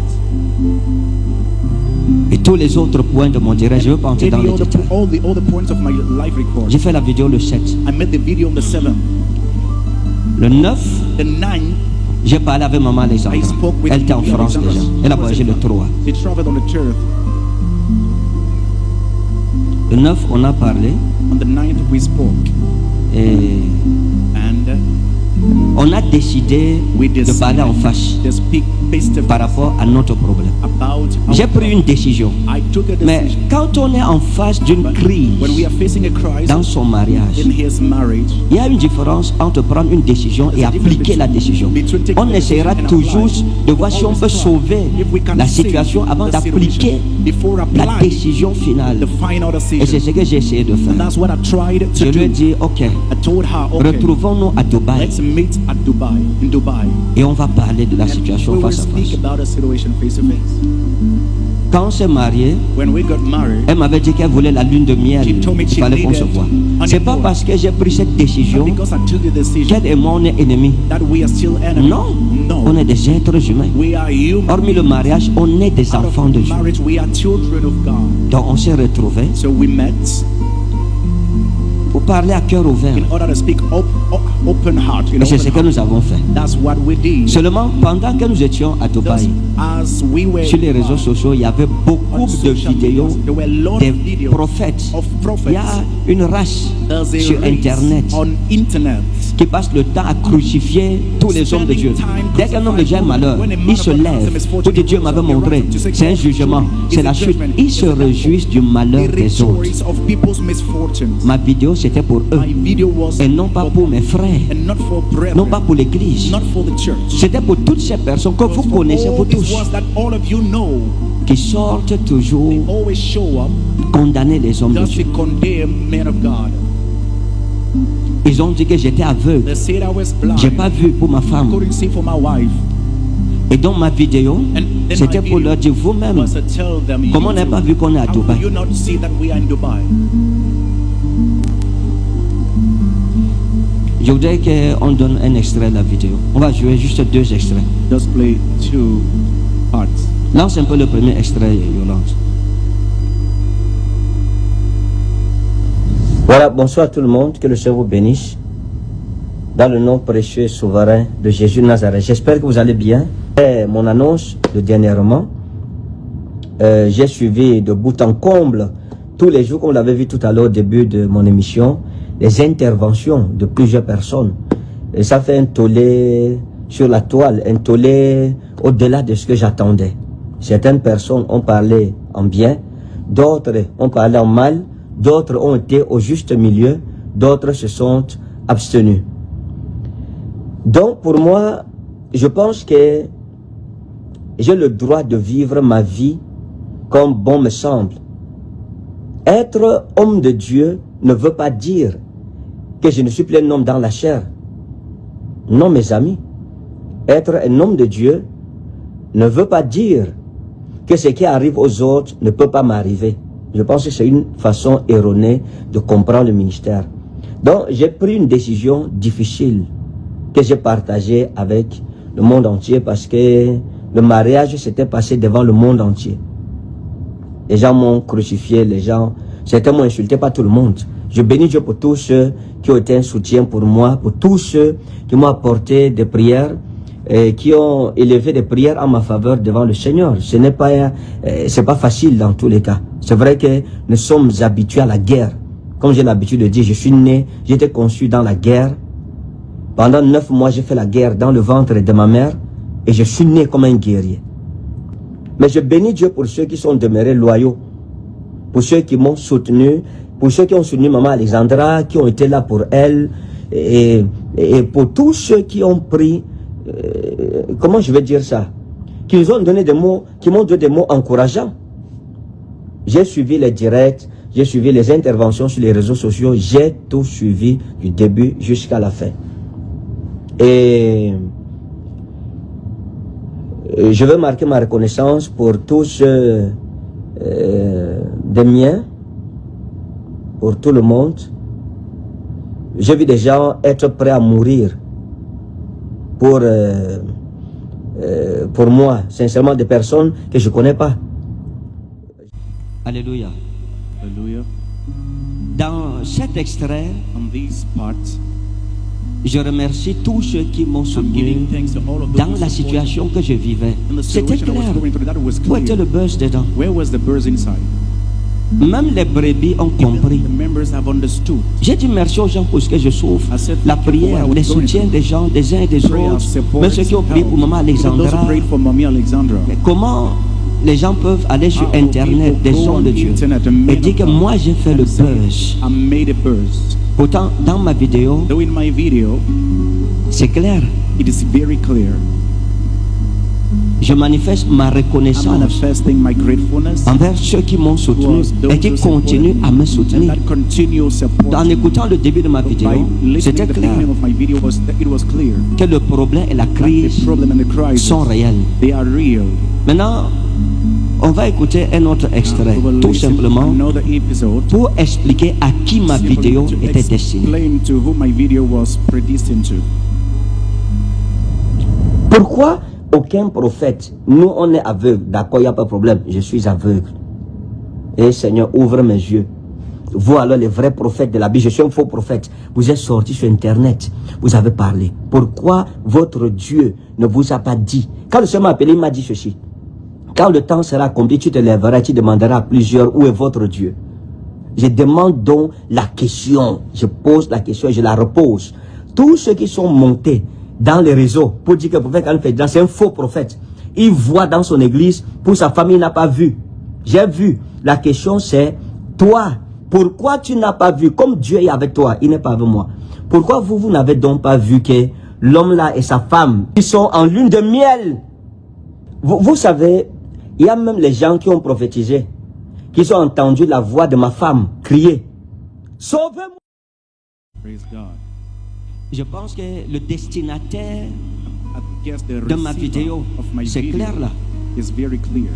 D: Et tous les autres points de mon direct, je ne veux pas entrer dans
E: Any
D: les
E: other,
D: détails.
E: all the other points of my life record.
D: J'ai fait la vidéo le 7.
E: I made the video on the 7th.
D: Le 9,
E: The 9th,
D: j'ai parlé avec maman Alexandra.
E: I spoke with
D: Elle était en
E: Mommy
D: France
E: Alexandra.
D: déjà. Elle a voyagé le 3.
E: they traveled on the 3rd.
D: Le 9, on a parlé
E: On the 9th, we spoke.
D: et
E: And
D: on a décidé
E: we
D: de parler en face
E: to speak face to
D: par
E: face
D: rapport à notre problème.
E: about
D: J'ai
E: our
D: pris une décision.
E: I took a
D: Mais
E: decision.
D: quand on est en face d'une
E: But when we
D: crise
E: are facing a crisis
D: dans son mariage,
E: in his marriage,
D: il y a une différence entre prendre une décision et appliquer la décision. On essaiera toujours de voir si on peut sauver la situation avant d'appliquer
E: before
D: la
E: applying
D: décision finale.
E: the final
D: Et c'est
E: decision.
D: ce que j'ai essayé de
E: And
D: faire.
E: that's what I tried
D: Je
E: to
D: lui ai
E: do.
D: dit, ok,
E: I told her, okay,
D: retrouvons-nous à Dubaï
E: let's meet at Dubai, in Dubai.
D: et on va parler de la
E: And
D: situation
E: we will
D: face à
E: speak
D: face.
E: about a situation face to face.
D: Quand on s'est marié,
E: When we got married,
D: elle m'avait dit qu'elle voulait la lune de miel.
E: She told me she
D: Il fallait qu'on se
E: needed
D: voie.
E: honeymoon.
D: C'est pas parce que j'ai pris cette décision
E: because I took the decision
D: qu'elle et moi on est ennemis.
E: that we are still enemies.
D: Non,
E: No.
D: on est des êtres humains.
E: We are human.
D: Hormis le mariage, on est des
E: Out
D: enfants
E: of
D: de Dieu.
E: marriage, we are children of God.
D: Donc on s'est retrouvés
E: So we met
D: pour parler à cœur ouvert.
E: in order to speak open heart.
D: Et c'est ce que nous avons fait.
E: That's what we did.
D: Seulement, pendant que nous étions à
E: Thus,
D: Dubaï,
E: as we were
D: sur les réseaux sociaux, il y avait beaucoup
E: on
D: de
E: social
D: vidéos
E: media, there were a lot
D: des
E: of videos
D: prophètes.
E: of
D: Il
E: prophets.
D: y a une race
E: There's a
D: sur
E: race
D: Internet
E: on internet
D: qui passe le temps à crucifier tous les hommes de Dieu. Dès qu'un homme de Dieu a un malheur, il se lève pour dire Dieu m'avait montré. C'est un jugement, c'est la chute. Ils se réjouissent du malheur
E: They
D: des autres.
E: rejoice of people's misfortunes.
D: Ma vidéo, c'était pour eux
E: My video was
D: et non pas pour mes frères,
E: and not for brethren,
D: non pas pour l'église.
E: not for the church.
D: C'était pour toutes ces personnes que vous
E: For
D: connaissez,
E: all
D: vous
E: these
D: tous,
E: ones that all of you know,
D: qui sortent toujours
E: they always show up
D: condamner les hommes de
E: just
D: Dieu.
E: to condemn men of God.
D: Ils ont dit que j'étais aveugle.
E: They said I was blind.
D: J'ai pas vu pour ma femme.
E: Couldn't see for my wife.
D: Et donc ma vidéo,
E: And then
D: c'était
E: my
D: pour
E: video
D: leur dire vous-même,
E: was to tell them,
D: comment on n'a pas vu qu'on est à
E: how
D: Dubaï?
E: do you not see that we are in Dubai?
D: Je voudrais qu'on donne un extrait de la vidéo. On va jouer juste 2 extraits.
E: Just play 2 parts.
D: Lance un peu le premier extrait, Yolande. Voilà, bonsoir tout le monde, que le Seigneur vous bénisse. Dans le nom précieux et souverain de Jésus de Nazareth. J'espère que vous allez bien. Et mon annonce de dernièrement, j'ai suivi de bout en comble tous les jours, comme vous l'avez vu tout à l'heure au début de mon émission, les interventions de plusieurs personnes. Et ça fait un tollé sur la toile, un tollé au-delà de ce que j'attendais. Certaines personnes ont parlé en bien, d'autres ont parlé en mal, d'autres ont été au juste milieu, d'autres se sont abstenus. Donc pour moi, je pense que j'ai le droit de vivre ma vie comme bon me semble. Être homme de Dieu ne veut pas dire que je ne suis plus un homme dans la chair. Non, mes amis. Être un homme de Dieu ne veut pas dire que ce qui arrive aux autres ne peut pas m'arriver. Je pense que c'est une façon erronée de comprendre le ministère. Donc, j'ai pris une décision difficile que j'ai partagée avec le monde entier parce que le mariage s'était passé devant le monde entier. Les gens m'ont crucifié, les gens, certains m'ont insulté, pas tout le monde. Je bénis Dieu pour tous ceux qui ont été un soutien pour moi, pour tous ceux qui m'ont apporté des prières, et qui ont élevé des prières en ma faveur devant le Seigneur. Ce n'est pas, c'est pas facile dans tous les cas. C'est vrai que nous sommes habitués à la guerre. Comme j'ai l'habitude de dire, je suis né, j'ai été conçu dans la guerre. Pendant 9 mois, j'ai fait la guerre dans le ventre de ma mère et je suis né comme un guerrier. Mais je bénis Dieu pour ceux qui sont demeurés loyaux, pour ceux qui m'ont soutenu, pour ceux qui ont soutenu maman Alexandra, qui ont été là pour elle, et pour tous ceux qui ont pris, comment je vais dire ça, qui nous ont donné des mots, qui m'ont donné des mots encourageants. J'ai suivi les directs, j'ai suivi les interventions sur les réseaux sociaux, j'ai tout suivi du début jusqu'à la fin. Et je veux marquer ma reconnaissance pour tous des miens, pour tout le monde. J'ai vu des gens être prêts à mourir pour moi, sincèrement, des personnes que je ne connais pas. Alléluia.
E: Hallelujah.
D: Dans cet extrait,
E: On these parts,
D: je remercie tous ceux qui m'ont
E: I'm
D: soutenu
E: giving thanks to all of those
D: dans
E: who
D: la
E: supported
D: situation que je vivais.
E: in the
D: C'était
E: situation I was
D: clair.
E: going through. That was
D: Où était
E: clear.
D: le buzz dedans?
E: Where was the birds inside?
D: Même les brebis ont compris.
E: The members have understood.
D: J'ai dit merci aux gens pour ce que je souffre.
E: I said
D: La
E: thank you for
D: prière,
E: what I was
D: les
E: going
D: soutiens
E: through.
D: des gens, des uns et des
E: Prayer,
D: autres.
E: support,
D: Même ceux qui ont prié pour maman
E: help. Those who
D: Alexandra.
E: prayed for Mommy Alexandra.
D: Mais comment les gens peuvent aller sur
E: How
D: Internet,
E: people
D: des
E: go
D: hommes
E: on
D: de Dieu,
E: internet and
D: et
E: men
D: dire
E: of
D: que
E: God
D: moi j'ai fait le
E: and say,
D: buzz.
E: I made a burst.
D: Pourtant, dans ma vidéo,
E: Though in my video,
D: c'est clair.
E: it is very clear.
D: Je manifeste ma
E: I'm
D: reconnaissance
E: manifesting my gratefulness
D: envers ceux qui m'ont soutenu et qui continuent à me
E: and
D: soutenir.
E: that continue support.
D: En écoutant le début de ma vidéo,
E: By
D: c'était
E: listening to the
D: clair
E: beginning of my video, it was clear
D: que le problème et la
E: that the
D: crise
E: problem and the crisis,
D: sont réels.
E: they are real.
D: Maintenant, On va écouter un autre extrait,
E: We will
D: tout
E: listen to
D: simplement
E: another episode
D: pour expliquer à qui ma vidéo
E: to
D: était destinée.
E: explain to who my video was predestined to.
D: Pourquoi aucun prophète, nous on est aveugle, d'accord, il n'y a pas de problème, je suis aveugle. Et Seigneur, ouvre mes yeux. Vous alors les vrais prophètes de la Bible, je suis un faux prophète. Vous êtes sortis sur internet, vous avez parlé. Pourquoi votre Dieu ne vous a pas dit? Quand le Seigneur m'a appelé, il m'a dit ceci. Quand le temps sera accompli, tu te lèveras, tu demanderas à plusieurs, où est votre Dieu? Je demande donc la question, je pose la question et je la repose. Tous ceux qui sont montés dans les réseaux pour dire que le prophète Al-Fayda, c'est un faux prophète. Il voit dans son église, pour sa famille, il n'a pas vu. J'ai vu. La question c'est, toi, pourquoi tu n'as pas vu, comme Dieu est avec toi, il n'est pas avec moi. Pourquoi vous n'avez donc pas vu que l'homme là et sa femme, ils sont en lune de miel? Vous savez, il y a même les gens qui ont prophétisé, qui ont entendu la voix de ma femme crier, sauvez-moi.
E: Praise God.
D: Je pense que le destinataire
E: I guess the
D: de ma
E: receiver
D: vidéo,
E: of my
D: c'est
E: video
D: clair là.
E: is very clear.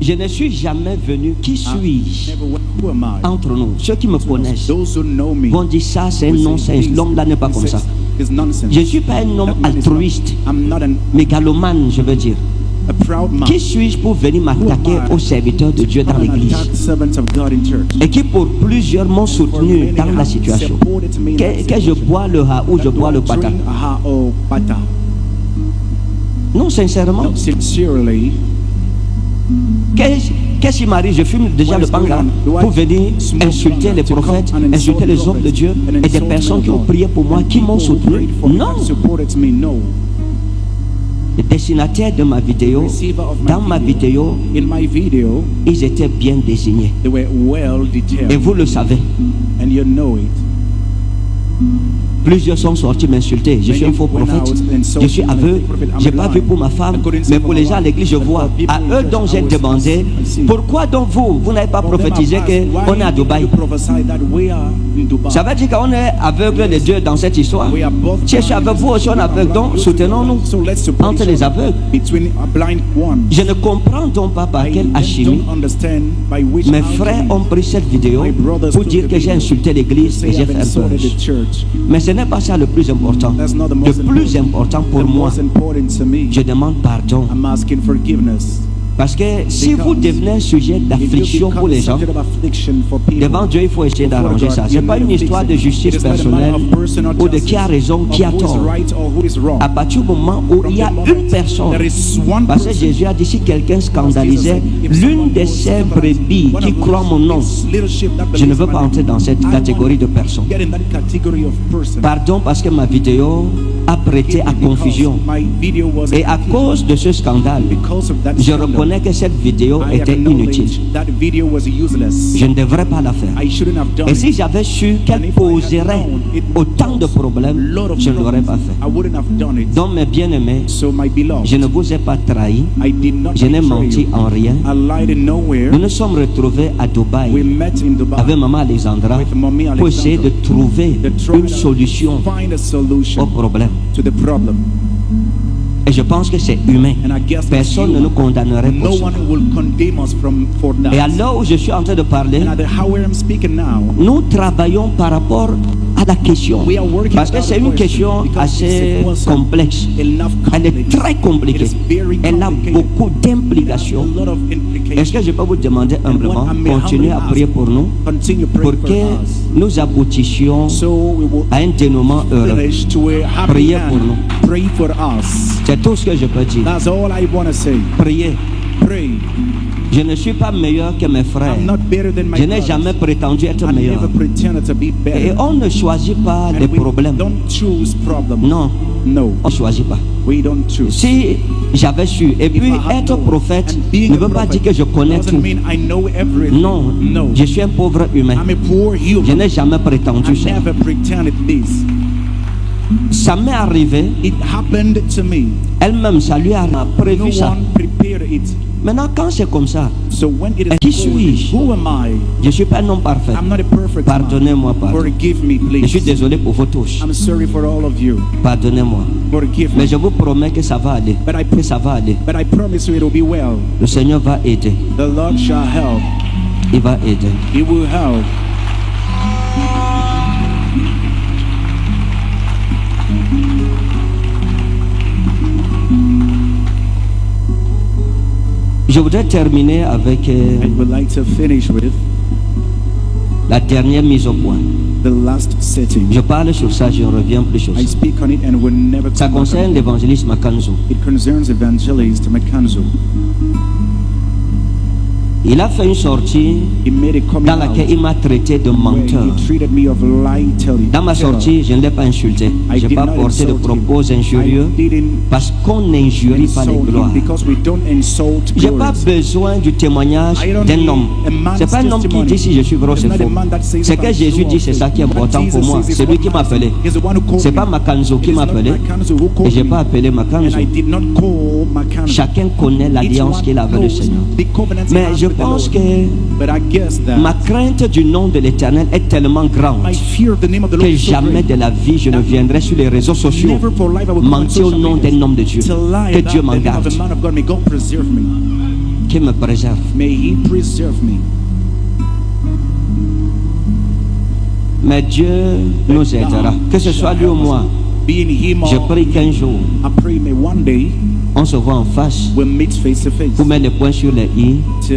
D: Je ne suis jamais venu. Qui suis-je
E: Never went, who am I?
D: entre nous? Ceux qui me connaissent
E: Those who know me
D: vont dire ça, c'est un
E: will say
D: non-sens.
E: this
D: L'homme là n'est pas comme ça.
E: is nonsense.
D: Je ne suis pas un homme
E: That man is not-
D: altruiste,
E: I'm not
D: mégalomane, je veux dire.
E: a proud man.
D: Qui suis-je pour venir m'attaquer aux serviteurs de Dieu dans
E: I'm an
D: l'église?
E: attacked servant of God in church.
D: Et qui pour plusieurs m'ont
E: For
D: soutenu
E: many
D: dans la
E: have
D: situation.
E: supported me in that
D: Que je
E: situation.
D: bois le ha ou je
E: That
D: bois
E: do
D: le
E: I
D: pata.
E: drink aha or bata?
D: Non, sincèrement.
E: No, sincerely,
D: Qu'est-ce qui m'arrive? Je fume déjà le banga pour venir insulter les prophètes, insulter les hommes de Dieu et des personnes qui ont prié pour moi, qui m'ont soutenu. Non.
E: supported me. No.
D: Le destinataire de ma vidéo,
E: Receiver of my
D: dans ma vidéo,
E: in my video,
D: ils étaient bien désignés.
E: they were well
D: Et
E: detailed,
D: vous le savez.
E: and you know it.
D: Plusieurs sont sortis m'insulter. Je suis un faux prophète. Je suis aveugle. Je n'ai pas vu pour ma femme. Mais pour les gens à l'église, je vois. À eux dont j'ai demandé, pourquoi donc vous n'avez pas prophétisé qu'on est à Dubaï? Ça veut dire qu'on est aveugle les deux dans cette histoire. Si je suis avec vous aussi, on est aveugle. Donc, soutenons-nous entre les aveugles. Je ne comprends donc pas par quelle alchimie mes frères ont pris cette vidéo pour dire que j'ai insulté l'église et j'ai fait un purge. Mais ce n'est pas ça le plus important. Le plus important pour moi, je demande pardon.
E: I'm asking forgiveness.
D: Parce que si vous devenez un sujet d'affliction pour les gens, devant Dieu, il faut essayer d'arranger ça. Ce n'est pas une histoire de justice personnelle ou de qui a raison, qui a tort. À partir du moment où il y a une personne, parce que Jésus a dit si quelqu'un scandalisait l'une de ses brebis qui croit mon nom, je ne veux pas entrer dans cette catégorie de personnes. Pardon parce que ma vidéo a prêté à confusion. Et à cause de ce scandale, je reconnais que cette vidéo était inutile. Je ne devrais pas la faire. Et si j'avais su qu'elle poserait autant de problèmes, je ne l'aurais pas fait. Donc mes bien-aimés, je ne vous ai pas trahi, je n'ai menti en rien. Nous nous sommes retrouvés à Dubaï avec Maman Alexandra pour essayer de trouver une solution au problème. Et je pense que c'est humain. Personne ne nous condamnerait pour ça. Et à l'heure où je suis en train de parler, nous travaillons par rapport à la question. Parce que c'est une question assez complexe. Elle est très compliquée. Elle a beaucoup d'implications. Est-ce que je peux vous demander humblement, continuez à prier pour nous, pour que nous aboutissions à un dénouement heureux. Priez pour nous.
E: Pray for us.
D: C'est tout ce que je peux dire.
E: That's all I want to say.
D: Priez.
E: Pray.
D: Je ne suis pas meilleur que mes frères.
E: I'm not better than my
D: Je n'ai
E: brothers.
D: jamais prétendu être
E: I
D: meilleur.
E: never pretended to be
D: Et
E: better.
D: on ne choisit pas
E: And
D: les
E: we
D: problèmes.
E: don't choose problems.
D: Non,
E: No,
D: on ne choisit pas.
E: we don't choose.
D: Si j'avais su, et puis
E: If I had
D: être
E: known,
D: prophète
E: and being
D: ne
E: a
D: veut pas
E: prophet
D: dire que je connais
E: doesn't
D: tout.
E: mean I know everything.
D: Non,
E: No.
D: je suis un pauvre humain.
E: I'm a poor
D: Je
E: human.
D: n'ai jamais prétendu
E: I
D: ça.
E: never pretended this.
D: Ça m'est arrivé,
E: It happened to me.
D: elle-même, ça lui a
E: No
D: prévu ça.
E: one prepared it.
D: Maintenant, quand c'est comme ça,
E: So when it is
D: Qui
E: full,
D: suis-je?
E: who am I?
D: je ne suis pas un homme parfait.
E: I'm not a perfect man.
D: Pardonnez-moi, pardon.
E: Forgive me,
D: Je suis
E: please.
D: désolé pour vos touches.
E: I'm sorry for all of you.
D: Pardonnez-moi.
E: Forgive
D: Mais
E: me.
D: je vous promets que ça va aller. Que ça va aller.
E: But I promise you it will be well.
D: Le Seigneur va aider.
E: The Lord shall help.
D: Il va aider.
E: He will help.
D: Je voudrais terminer avec
E: I would like to finish with
D: la dernière mise au point.
E: the last setting.
D: Je parle sur ça, je ne reviens plus sur
E: I
D: ça.
E: speak on it and will never
D: Ça
E: come back
D: concerne
E: on it.
D: l'évangéliste Makanzo.
E: It concerns Evangelist Makanzo.
D: Il a fait une sortie
E: He made a coming
D: dans laquelle il
E: out
D: m'a traité de
E: where
D: menteur.
E: he treated me of liar.
D: Dans ma sortie, je ne l'ai pas insulté. Je n'ai pas porté de propos injurieux parce qu'on n'injurie pas les gloires.
E: Because we don't insult
D: Je n'ai pas
E: glories.
D: besoin du témoignage
E: I don't
D: d'un
E: need
D: homme.
E: a man's
D: C'est pas un homme qui
E: testimony.
D: dit si je suis vrai ou
E: It's
D: c'est
E: not a
D: faux.
E: man that says
D: C'est
E: if
D: que
E: I'm
D: Jésus
E: true
D: dit
E: or
D: c'est ça
E: fake.
D: qui est
E: What
D: important pour
E: Jesus
D: moi.
E: says is
D: C'est lui
E: what
D: qui m'a
E: matters.
D: appelé.
E: He's the one who called
D: C'est pas
E: me.
D: Makanzo
E: It
D: qui
E: is
D: m'a
E: not
D: appelé.
E: Makanzo who
D: Et
E: called
D: je n'ai
E: me.
D: pas appelé Makanzo.
E: And I did not call Makanzo.
D: Chacun connaît
E: Each
D: l'alliance
E: one
D: qu'il a avec le
E: knows
D: Seigneur.
E: the covenant he
D: Mais
E: has
D: je
E: with the
D: pense
E: Lord.
D: que
E: But I guess that
D: ma crainte du nom de l'Éternel est tellement grande
E: my fear of the name of the Lord
D: que
E: is so
D: jamais
E: great.
D: de la vie je ne viendrai sur les réseaux sociaux
E: Never for life I will come on
D: mentir au
E: social
D: nom
E: media
D: d'un homme de Dieu.
E: to lie
D: Que
E: about
D: Dieu
E: the
D: m'en
E: name of
D: garde,
E: a man of God. May God preserve me.
D: qu'il me préserve.
E: May He preserve me.
D: Mais Dieu nous aidera. Que ce soit lui ou moi,
E: Being Him
D: je
E: or
D: prie qu'un jour,
E: I pray may one day
D: on se voit en face
E: we'll meet face to face
D: pour mettre les points sur les i
E: to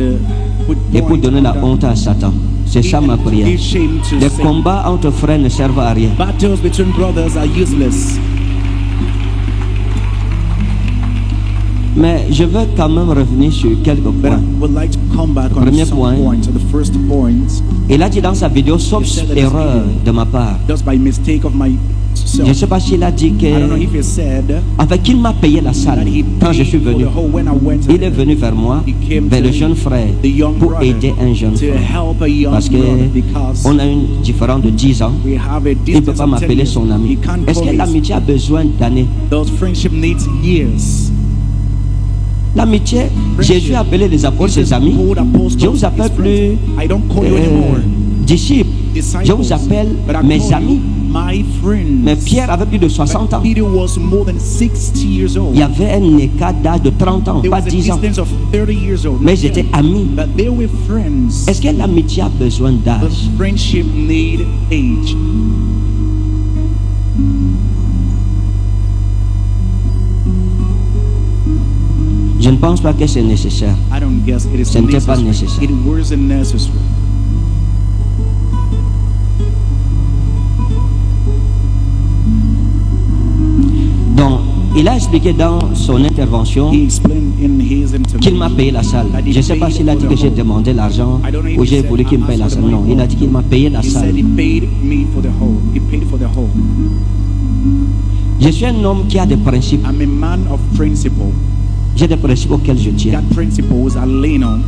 E: put
D: et pour
E: point
D: donner la
E: under
D: honte à Satan. C'est ça ma
E: and
D: prière.
E: give shame to
D: Les
E: Satan.
D: combats entre frères ne servent à rien.
E: Battles between brothers are useless.
D: Mais je veux quand même revenir sur quelques
E: But I
D: points.
E: would like to come back on
D: Premier
E: some
D: point.
E: points. So the first point,
D: Il a dit dans sa vidéo, sauf erreur de ma part.
E: just by mistake of
D: Je
E: myself.
D: ne sais pas s'il a dit
E: I don't know
D: que,
E: if he said
D: enfin, qu'il m'a payé la salle
E: that he
D: quand je
E: paid
D: suis
E: for
D: venu.
E: the whole when I went
D: Il est venu vers moi,
E: He came
D: vers
E: to
D: le jeune frère,
E: the young
D: pour
E: brother
D: aider un jeune
E: to
D: frère.
E: help a young
D: Parce que
E: brother because
D: on a une différence de 10 ans.
E: we have a
D: Il ne peut
E: distance
D: pas
E: of 10
D: m'appeler
E: years.
D: son
E: He
D: ami.
E: can't
D: Est-ce
E: call
D: que
E: his,
D: l'amitié a besoin d'années?
E: those friendship needs years.
D: L'amitié, Jésus a appelé les apôtres ses amis.
E: Called apostles,
D: Je vous appelle
E: his
D: plus
E: friends. I don't call you
D: euh,
E: anymore
D: disciples.
E: disciples,
D: Je vous appelle
E: but I
D: mes
E: call
D: amis.
E: you my friends.
D: Mais Pierre avait plus de 60 ans.
E: Peter was more than 60 years old.
D: Il y avait un écart d'âge de 30 ans,
E: There
D: pas
E: was a
D: 10 ans.
E: distance of 30 years old.
D: Mais ils étaient amis.
E: But they were friends.
D: Est-ce que l'amitié a besoin
E: But
D: d'âge?
E: friendship need age.
D: Je ne pense pas que c'est nécessaire.
E: I don't guess it is
D: Ce n'était pas
E: necessary.
D: nécessaire.
E: It wasn't necessary.
D: Donc, il a expliqué dans son intervention
E: He explained in his
D: qu'il m'a
E: interview
D: payé la salle. Je ne sais pas s'il a dit que j'ai demandé l'argent ou j'ai voulu qu'il me paye la salle. Non, il a dit qu'il m'a payé la
E: he
D: salle.
E: said he paid me for the whole. He paid for the whole.
D: Je suis un homme qui a des principes.
E: I'm a man of principle.
D: J'ai des principes auxquels je tiens.
E: That principles are lean on.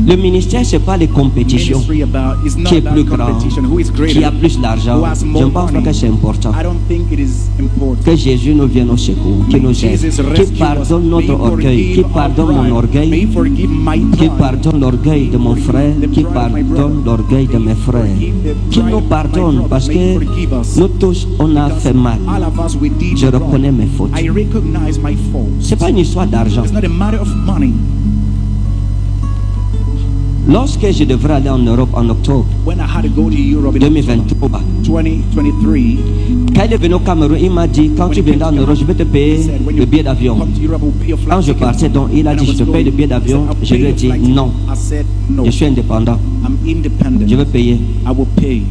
D: Le ministère, ce n'est pas les compétitions.
E: Ministry about is not
D: Qui est
E: about
D: plus grand,
E: competition. Who is
D: qui
E: greater?
D: a plus d'argent.
E: Who has
D: Je
E: more
D: ne pense pas
E: money?
D: que c'est important.
E: I don't think it is important.
D: Que Jésus nous vienne au secours, qu'il nous aide,
E: Jesus
D: qu'il
E: rescue us.
D: pardonne
E: May
D: notre
E: he
D: orgueil,
E: forgive
D: qu'il
E: our
D: pardonne
E: pride.
D: mon
E: May he
D: orgueil,
E: forgive my
D: qu'il
E: pride.
D: pardonne l'orgueil de mon frère, qu'il pardonne l'orgueil de mes frères, qu'il nous pardonne parce que nous tous, on a fait mal.
E: All of us, we did
D: Je
E: wrong.
D: reconnais mes fautes.
E: I recognize my faults.
D: Ce n'est pas une histoire d'argent.
E: It's not a matter of money.
D: Lorsque je devrais aller en Europe en octobre
E: When I had to go to Europe in
D: 2023,
E: 2023,
D: quand il est venu au Cameroun, il m'a dit, quand tu viendras en Europe, je vais te
E: he
D: payer
E: said, when
D: le
E: you
D: billet d'avion.
E: come to Europe, we'll pay your flight
D: Quand je
E: ticket.
D: partais, donc, il a
E: And
D: dit,
E: I
D: je
E: was
D: te paye le
E: going,
D: billet d'avion.
E: he said, I'll
D: Je
E: pay
D: lui ai
E: your
D: dit,
E: flight ticket.
D: non,
E: I said, no,
D: je suis indépendant,
E: I'm independent.
D: je vais payer.
E: I will pay.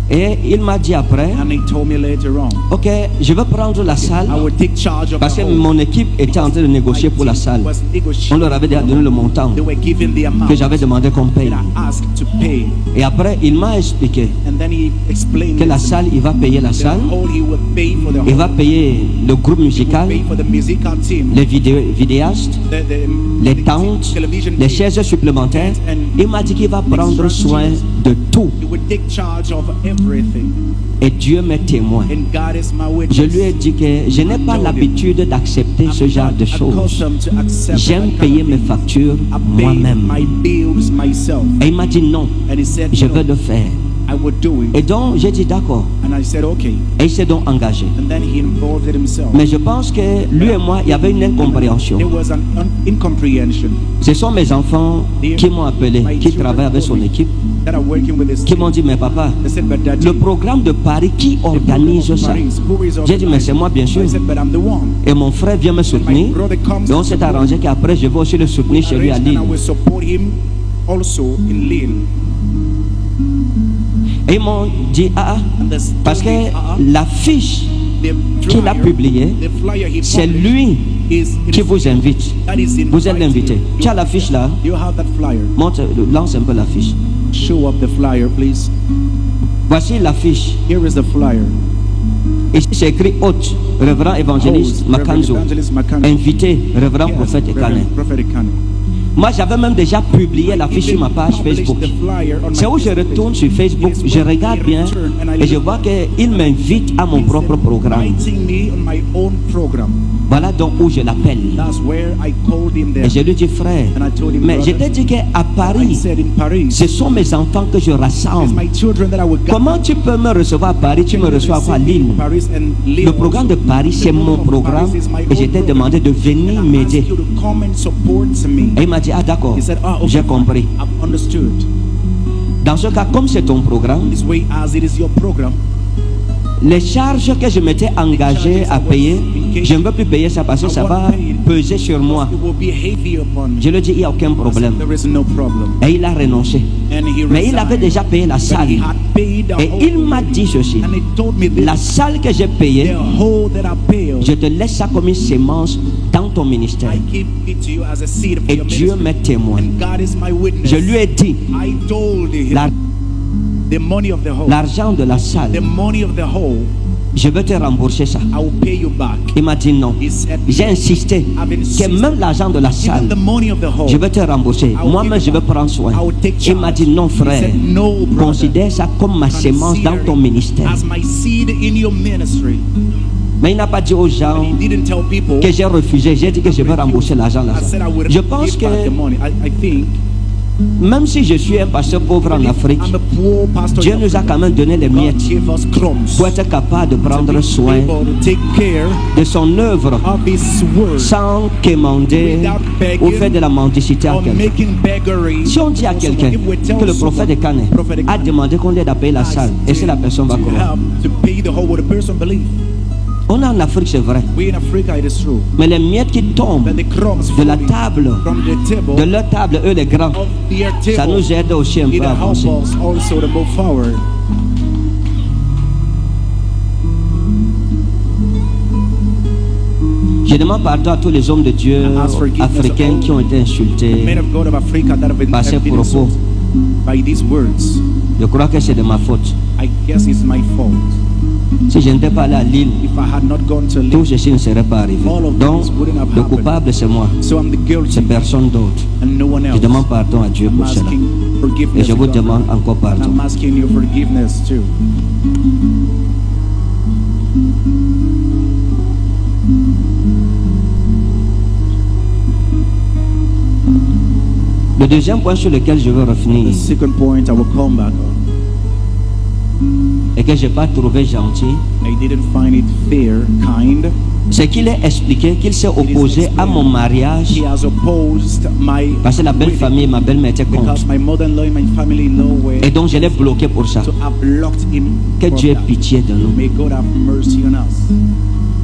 D: Et il m'a dit après,
E: And he told me later on,
D: ok, je vais prendre la salle
E: I will take charge of
D: parce
E: the
D: que
E: whole.
D: mon équipe était en train de négocier pour la salle.
E: Was negotiating.
D: On leur avait déjà donné le montant
E: They were given the amount
D: que j'avais demandé qu'on paye.
E: that I asked to pay.
D: Et après, il m'a expliqué
E: And then he explained
D: que la
E: this.
D: salle, il va payer la
E: The
D: salle,
E: whole he would pay for the
D: il
E: whole.
D: va payer le groupe
E: He would
D: musical,
E: pay for the musical team,
D: les vidéastes, les tentes,
E: television
D: les
E: team.
D: chaises supplémentaires. Il m'a dit qu'il va prendre soin de tout.
E: He would take charge of everything. everything.
D: Et Dieu m'est témoin.
E: And God is my witness.
D: Je lui ai dit que je n'ai pas l'habitude d'accepter ce genre de choses.
E: Accustomed to accept
D: J'aime
E: that
D: payer
E: kind
D: mes
E: of thing.
D: factures
E: I pay
D: moi-même.
E: my bills myself.
D: Et il m'a dit non,
E: And he said,
D: je
E: no,
D: vais le faire.
E: I would do it.
D: Et donc j'ai dit d'accord.
E: And I said, okay.
D: Et il s'est donc engagé.
E: And then he involved himself.
D: Mais je pense que lui et moi, il y avait une incompréhension.
E: There was an incomprehension
D: Ce sont mes enfants qui m'ont appelé, qui travaillent avec son équipe,
E: that are working with this
D: qui
E: team.
D: m'ont dit, mais papa,
E: They said, but Daddy,
D: le programme de Paris, qui organise ça? J'ai dit, mais c'est moi, bien sûr.
E: I said, but I'm the one.
D: Et mon frère vient me soutenir. Et on s'est arrangé qu'après, je vais aussi le soutenir chez lui à
E: And
D: Lille.
E: I will support him also in Lille.
D: Et ils m'ont dit,
E: And the
D: parce que l'affiche qu'il a publiée,
E: the flyer he
D: c'est
E: published
D: lui
E: is
D: qui vous invite.
E: that is
D: Vous êtes
E: inviting
D: l'invité.
E: you.
D: Tu as l'affiche là?
E: You have that flyer.
D: Monte, lance un peu l'affiche.
E: Show up the flyer, please.
D: Voici l'affiche.
E: Here is the flyer.
D: Ici, c'est écrit hôte, révérend évangéliste
E: Host, Reverend
D: Makanzo.
E: Evangelist Makanzo.
D: Invité, révérend
E: Yes,
D: prophète
E: Reverend
D: Ekane.
E: Prophet Ekane.
D: Moi, j'avais même déjà publié l'affiche sur ma page Facebook. C'est où je retourne sur Facebook, je regarde bien et je vois qu'il m'invite à mon propre programme.
E: Inviting me on my own program.
D: Voilà donc où je l'appelle.
E: That's where I called him there.
D: Et je lui dis, frère,
E: And I told him,
D: mais je
E: brother,
D: t'ai dit qu'à
E: I
D: Paris,
E: said in Paris,
D: ce sont mes enfants que je
E: it's
D: rassemble.
E: my children that I will gather.
D: Comment tu peux me recevoir à Paris, tu me reçois à quoi, à Lille?
E: Paris and Lille
D: Le programme de
E: also.
D: Paris, c'est
E: The
D: mon
E: program of
D: programme
E: Paris is my
D: et
E: own
D: je t'ai
E: program.
D: demandé de venir
E: And I
D: m'aider.
E: asked you to come and support me.
D: Et il m'a dit, ah d'accord,
E: He said, okay,
D: j'ai compris.
E: I've understood.
D: Dans ce cas, comme c'est ton programme,
E: This way, as it is your program,
D: les charges que je m'étais engagé à payer, je ne veux plus payer ça parce que ça va peser sur moi.
E: it will be heavy upon me.
D: Je lui ai dit, il n'y a aucun problème.
E: There is no problem.
D: Et il a renoncé.
E: And he
D: Mais il
E: resigned.
D: avait déjà payé la
E: But
D: salle.
E: he had paid the
D: Et
E: whole
D: il m'a dit ceci,
E: and he told me this,
D: la salle que j'ai payée,
E: the whole that I paid,
D: je te laisse ça comme une sémence dans ton ministère.
E: I give it to you as a seed for
D: Et
E: your
D: Dieu
E: ministry.
D: m'est témoin.
E: And God is my witness.
D: Je lui ai dit,
E: I told him
D: La-
E: the money of the whole,
D: l'argent de la salle,
E: the money of the whole,
D: je vais te rembourser ça.
E: I will pay you back.
D: Il m'a dit non.
E: He said,
D: J'ai insisté
E: I've
D: que
E: insisted.
D: même l'argent de la
E: Even
D: salle,
E: the money of the whole,
D: je vais te rembourser.
E: will
D: Moi-même,
E: give
D: je vais
E: back.
D: prendre soin.
E: I will take
D: Il m'a
E: charge.
D: dit non,
E: He
D: frère.
E: said, no, brother.
D: Considère ça comme ma sémence dans ton ministère.
E: As my seed in your ministry.
D: Mais il n'a pas dit aux gens
E: He didn't tell people.
D: que j'ai refusé. J'ai dit que je vais rembourser l'argent là.
E: I said I would
D: Je pense
E: give back the
D: que
E: money. I think
D: même si je suis un pasteur pauvre en Afrique,
E: I'm a poor pastor.
D: Dieu nous a quand même donné les
E: God
D: miettes
E: gave us crumbs
D: pour être capable de
E: to
D: prendre
E: be
D: soin
E: able to take care
D: de son œuvre
E: of His word
D: sans quémander
E: without begging
D: ou faire de la mendicité à
E: or
D: quelqu'un.
E: making beggary.
D: Si on dit à quelqu'un
E: If we tell
D: que le prophète
E: someone,
D: Ekane
E: Prophet
D: a
E: Ekane
D: demandé qu'on l'aide à payer la salle, et si la personne va
E: to
D: croire?
E: help to pay the whole, would a person believe?
D: On est en Afrique, c'est vrai.
E: We in Africa, it is true.
D: Mais les miettes qui tombent
E: That the crumbs
D: de la
E: falling
D: table,
E: from the
D: de
E: table
D: leur table, eux les grands,
E: of their
D: ça
E: table,
D: nous aide aussi un
E: it
D: peu à
E: helps
D: avancer.
E: us also to move forward.
D: Je demande pardon à tous les hommes de Dieu
E: Ask forgiveness
D: africains
E: of
D: qui ont été
E: Men
D: insultés
E: of God of Africa that have been,
D: par ces propos.
E: insulted by these words.
D: Je crois que c'est de ma faute.
E: I guess it's my fault.
D: Si je n'étais pas allé à Lille,
E: If I had not gone to
D: tout
E: Lille,
D: ceci ne serait pas arrivé.
E: all of
D: Donc,
E: this wouldn't have
D: le
E: happened.
D: coupable, c'est moi.
E: So I'm the guilty
D: C'est personne d'autre.
E: and no one
D: Je
E: else.
D: demande pardon à Dieu
E: I'm
D: pour cela.
E: asking
D: Et
E: forgiveness
D: je
E: to
D: vous
E: God.
D: demande encore
E: And
D: pardon.
E: I'm asking you forgiveness too.
D: Le deuxième point sur lequel je veux revenir
E: The second point I will come back on.
D: et que je n'ai pas trouvé gentil,
E: I didn't find it fair, kind.
D: c'est qu'il est expliqué qu'il s'est opposé à mon mariage
E: He has opposed my
D: parce que la belle
E: wedding
D: famille et ma belle-mère étaient contre.
E: because my mother-in-law and my family-in-law were
D: Et donc je l'ai bloqué pour ça.
E: so I blocked him.
D: Que
E: from
D: Dieu ait
E: that.
D: pitié de nous.
E: May God have mercy on us.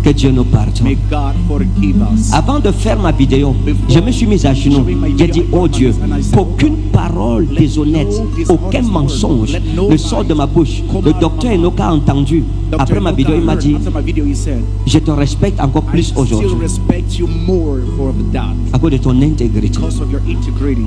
D: Que Dieu nous pardonne.
E: May God forgive us.
D: Avant de faire ma vidéo, je me suis mis à genoux. J'ai dit, oh Dieu, qu'aucune parole déshonnête, aucun mensonge ne sort de ma bouche. Le docteur Enoka a entendu. Après ma vidéo, il m'a dit,
E: After my video, he said,
D: je te respecte encore
E: I
D: plus
E: still
D: aujourd'hui
E: respect you more for that
D: à cause de ton intégrité.
E: because of your integrity.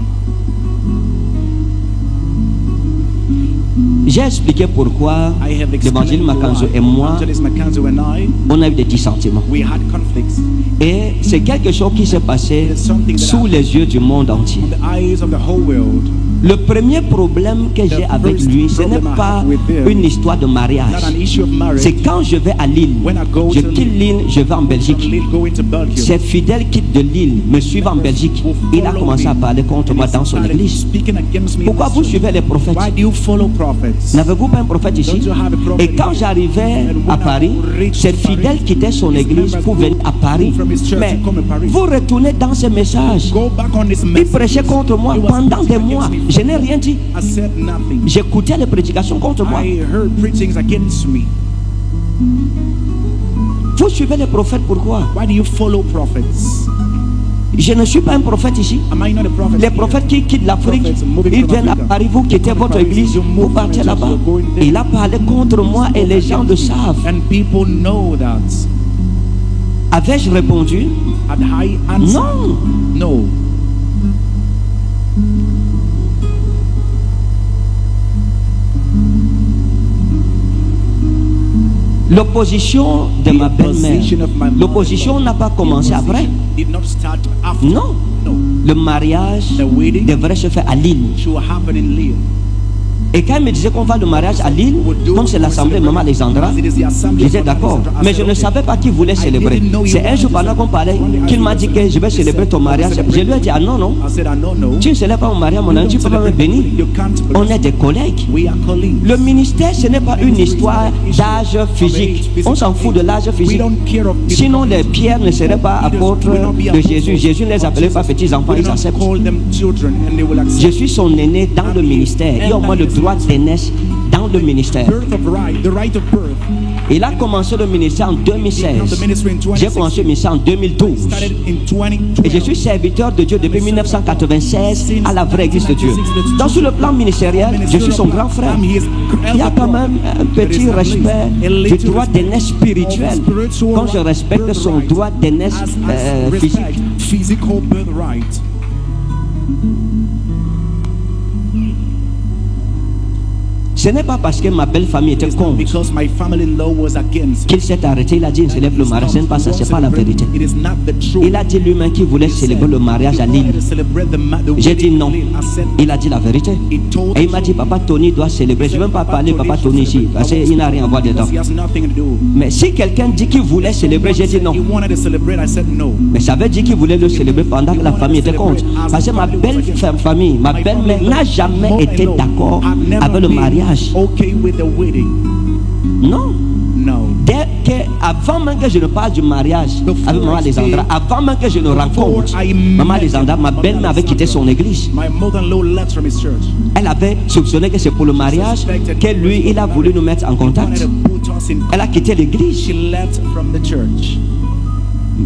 D: J'ai expliqué pourquoi
E: I have
D: l'évangile
E: explained
D: Makanzo
E: why
D: et moi,
E: Evangelist Makanzo and I,
D: on a eu des dissentiments.
E: we had conflicts.
D: Et c'est quelque chose qui s'est passé sous les yeux du monde entier.
E: The eyes of the whole world.
D: Le premier problème que j'ai avec lui, ce n'est pas une histoire de mariage.
E: Not an issue of marriage.
D: C'est quand je vais à Lille,
E: When I go
D: je
E: to
D: quitte Lille, je vais en Belgique.
E: Lille, go into Belgium.
D: Ces fidèles quittent de Lille, me suivent en Belgique. Il a commencé à parler contre moi dans son église.
E: Speaking against me in
D: Pourquoi
E: his
D: vous
E: church.
D: suivez les prophètes?
E: Why do you follow prophets?
D: N'avez-vous pas un prophète ici?
E: Don't you have a prophet
D: Et quand
E: here?
D: j'arrivais à Paris, ces fidèles quittaient son église pour venir à Paris. Mais vous retournez dans ces messages.
E: Go back on this
D: Il
E: message.
D: prêchait contre moi
E: He was
D: pendant des
E: preaching
D: mois.
E: against me.
D: Je n'ai rien dit.
E: I said nothing.
D: J'écoutais les prédications contre moi.
E: I heard preachings against me.
D: Vous suivez les prophètes, pourquoi?
E: Why do you follow prophets?
D: Je ne suis pas un prophète ici.
E: Am I not a prophet?
D: Les
E: here?
D: prophètes qui quittent l'Afrique,
E: Prophets moving
D: ils
E: from
D: viennent à
E: Africa.
D: Paris, vous quittez votre église, vous partez là-bas. Il a parlé contre moi et les gens le savent.
E: And people know that.
D: Avais-je répondu?
E: Had I answered?
D: Non.
E: No.
D: L'opposition de ma belle-mère, l'opposition n'a pas commencé après.
E: Did not start after.
D: Non.
E: No.
D: Le mariage
E: The wedding
D: devrait se faire à Lille.
E: should happen in Lille.
D: Et quand il me disait qu'on va le mariage à Lille, comme c'est l'assemblée Maman Alexandra, j'étais d'accord. Mais je ne savais pas qui voulait célébrer. C'est un jour pendant qu'on parlait qu'il m'a dit que je vais célébrer ton mariage. Je lui ai dit, ah non, non,
E: I said, I don't know.
D: tu ne célèbres pas mon mariage, mon ami, tu ne peux pas me bénir.
E: You can't
D: On
E: bless.
D: est des collègues.
E: We are colleagues.
D: Le ministère, ce n'est pas une histoire d'âge physique. On s'en fout de l'âge
E: We
D: physique.
E: don't care of people.
D: Sinon, les pierres ne seraient pas apôtres de Jésus. Jésus ne les appelait pas petits-enfants,
E: We
D: ils
E: don't
D: acceptent.
E: call them children and they will accept.
D: Je suis son aîné dans le ministère. Il a au moins le droit d'aînesse dans le ministère.
E: Birth of right, the right of birth.
D: Il a commencé le ministère en
E: Now the
D: 2016.
E: ministry in
D: J'ai commencé
E: 2016
D: le ministère en 2012.
E: started in
D: Et je
E: 2012.
D: suis serviteur de Dieu depuis 1996 à la vraie église de Dieu. Donc sur le plan ministériel, je suis son grand frère. Il y a quand même un petit respect du droit d'aînesse spirituel, comme je respecte son droit d'aînesse physique.
E: Physical birthright.
D: Ce n'est pas parce que ma belle famille était contre
E: Because my family-in-law was against.
D: qu'il s'est arrêté. Il a dit il célèbre le mariage. Ce n'est pas ça, c'est pas la vérité.
E: It is not the truth.
D: Il a dit lui-même qu'il voulait célébrer le mariage à Lille. J'ai dit non. Il a dit la vérité. Et il m'a dit, papa Tony doit célébrer. Je ne vais même pas parler papa Tony ici, parce qu'il n'a rien à voir dedans.
E: He has nothing to do.
D: Mais si quelqu'un dit qu'il voulait célébrer, j'ai dit non.
E: He wanted to celebrate. I said no.
D: Mais ça veut dire qu'il voulait le célébrer pendant que la famille était contre. Parce que ma belle famille, ma belle-mère n'a jamais été d'accord avec le mariage.
E: Okay with the wedding.
D: Non.
E: No.
D: Dès que, avant même que je ne parle du mariage avec Maman Alexandra, avant même que je ne rencontre Maman Alexandra, ma belle-mère avait quitté son église.
E: My mother-in-law left from his church.
D: Elle avait soupçonné que c'est pour le mariage que lui, il a voulu nous mettre en
E: Wanted
D: contact.
E: to put us in.
D: Elle a quitté l'église.
E: She left from the church.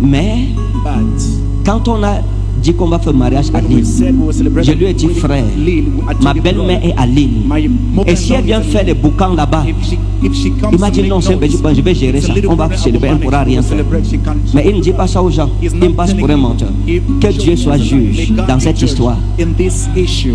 D: Mais
E: But
D: quand on a dit qu'on va faire le mariage à
E: when we
D: Lille,
E: said we will celebrate
D: je lui ai dit,
E: the wedding
D: frère,
E: in Lille, I told
D: ma
E: him,
D: belle-mère
E: brother,
D: est à Lille.
E: my
D: Et si elle
E: mother-in-law
D: vient
E: is
D: faire
E: in
D: les
E: Lille.
D: boucans là-bas,
E: If she comes
D: il m'a
E: to
D: dit
E: make
D: non, c'est un
E: noise,
D: petit peu, je vais gérer
E: it's a
D: ça.
E: little
D: On va
E: brother,
D: célébrer, elle ne pourra rien faire.
E: celebrate, she can't.
D: Mais il ne dit pas ça aux gens.
E: He's
D: Il
E: not
D: me passe pour un
E: telling
D: menteur.
E: you.
D: Que Dieu soit
E: May
D: juge
E: God
D: dans
E: be
D: cette
E: judge
D: histoire.
E: in this issue.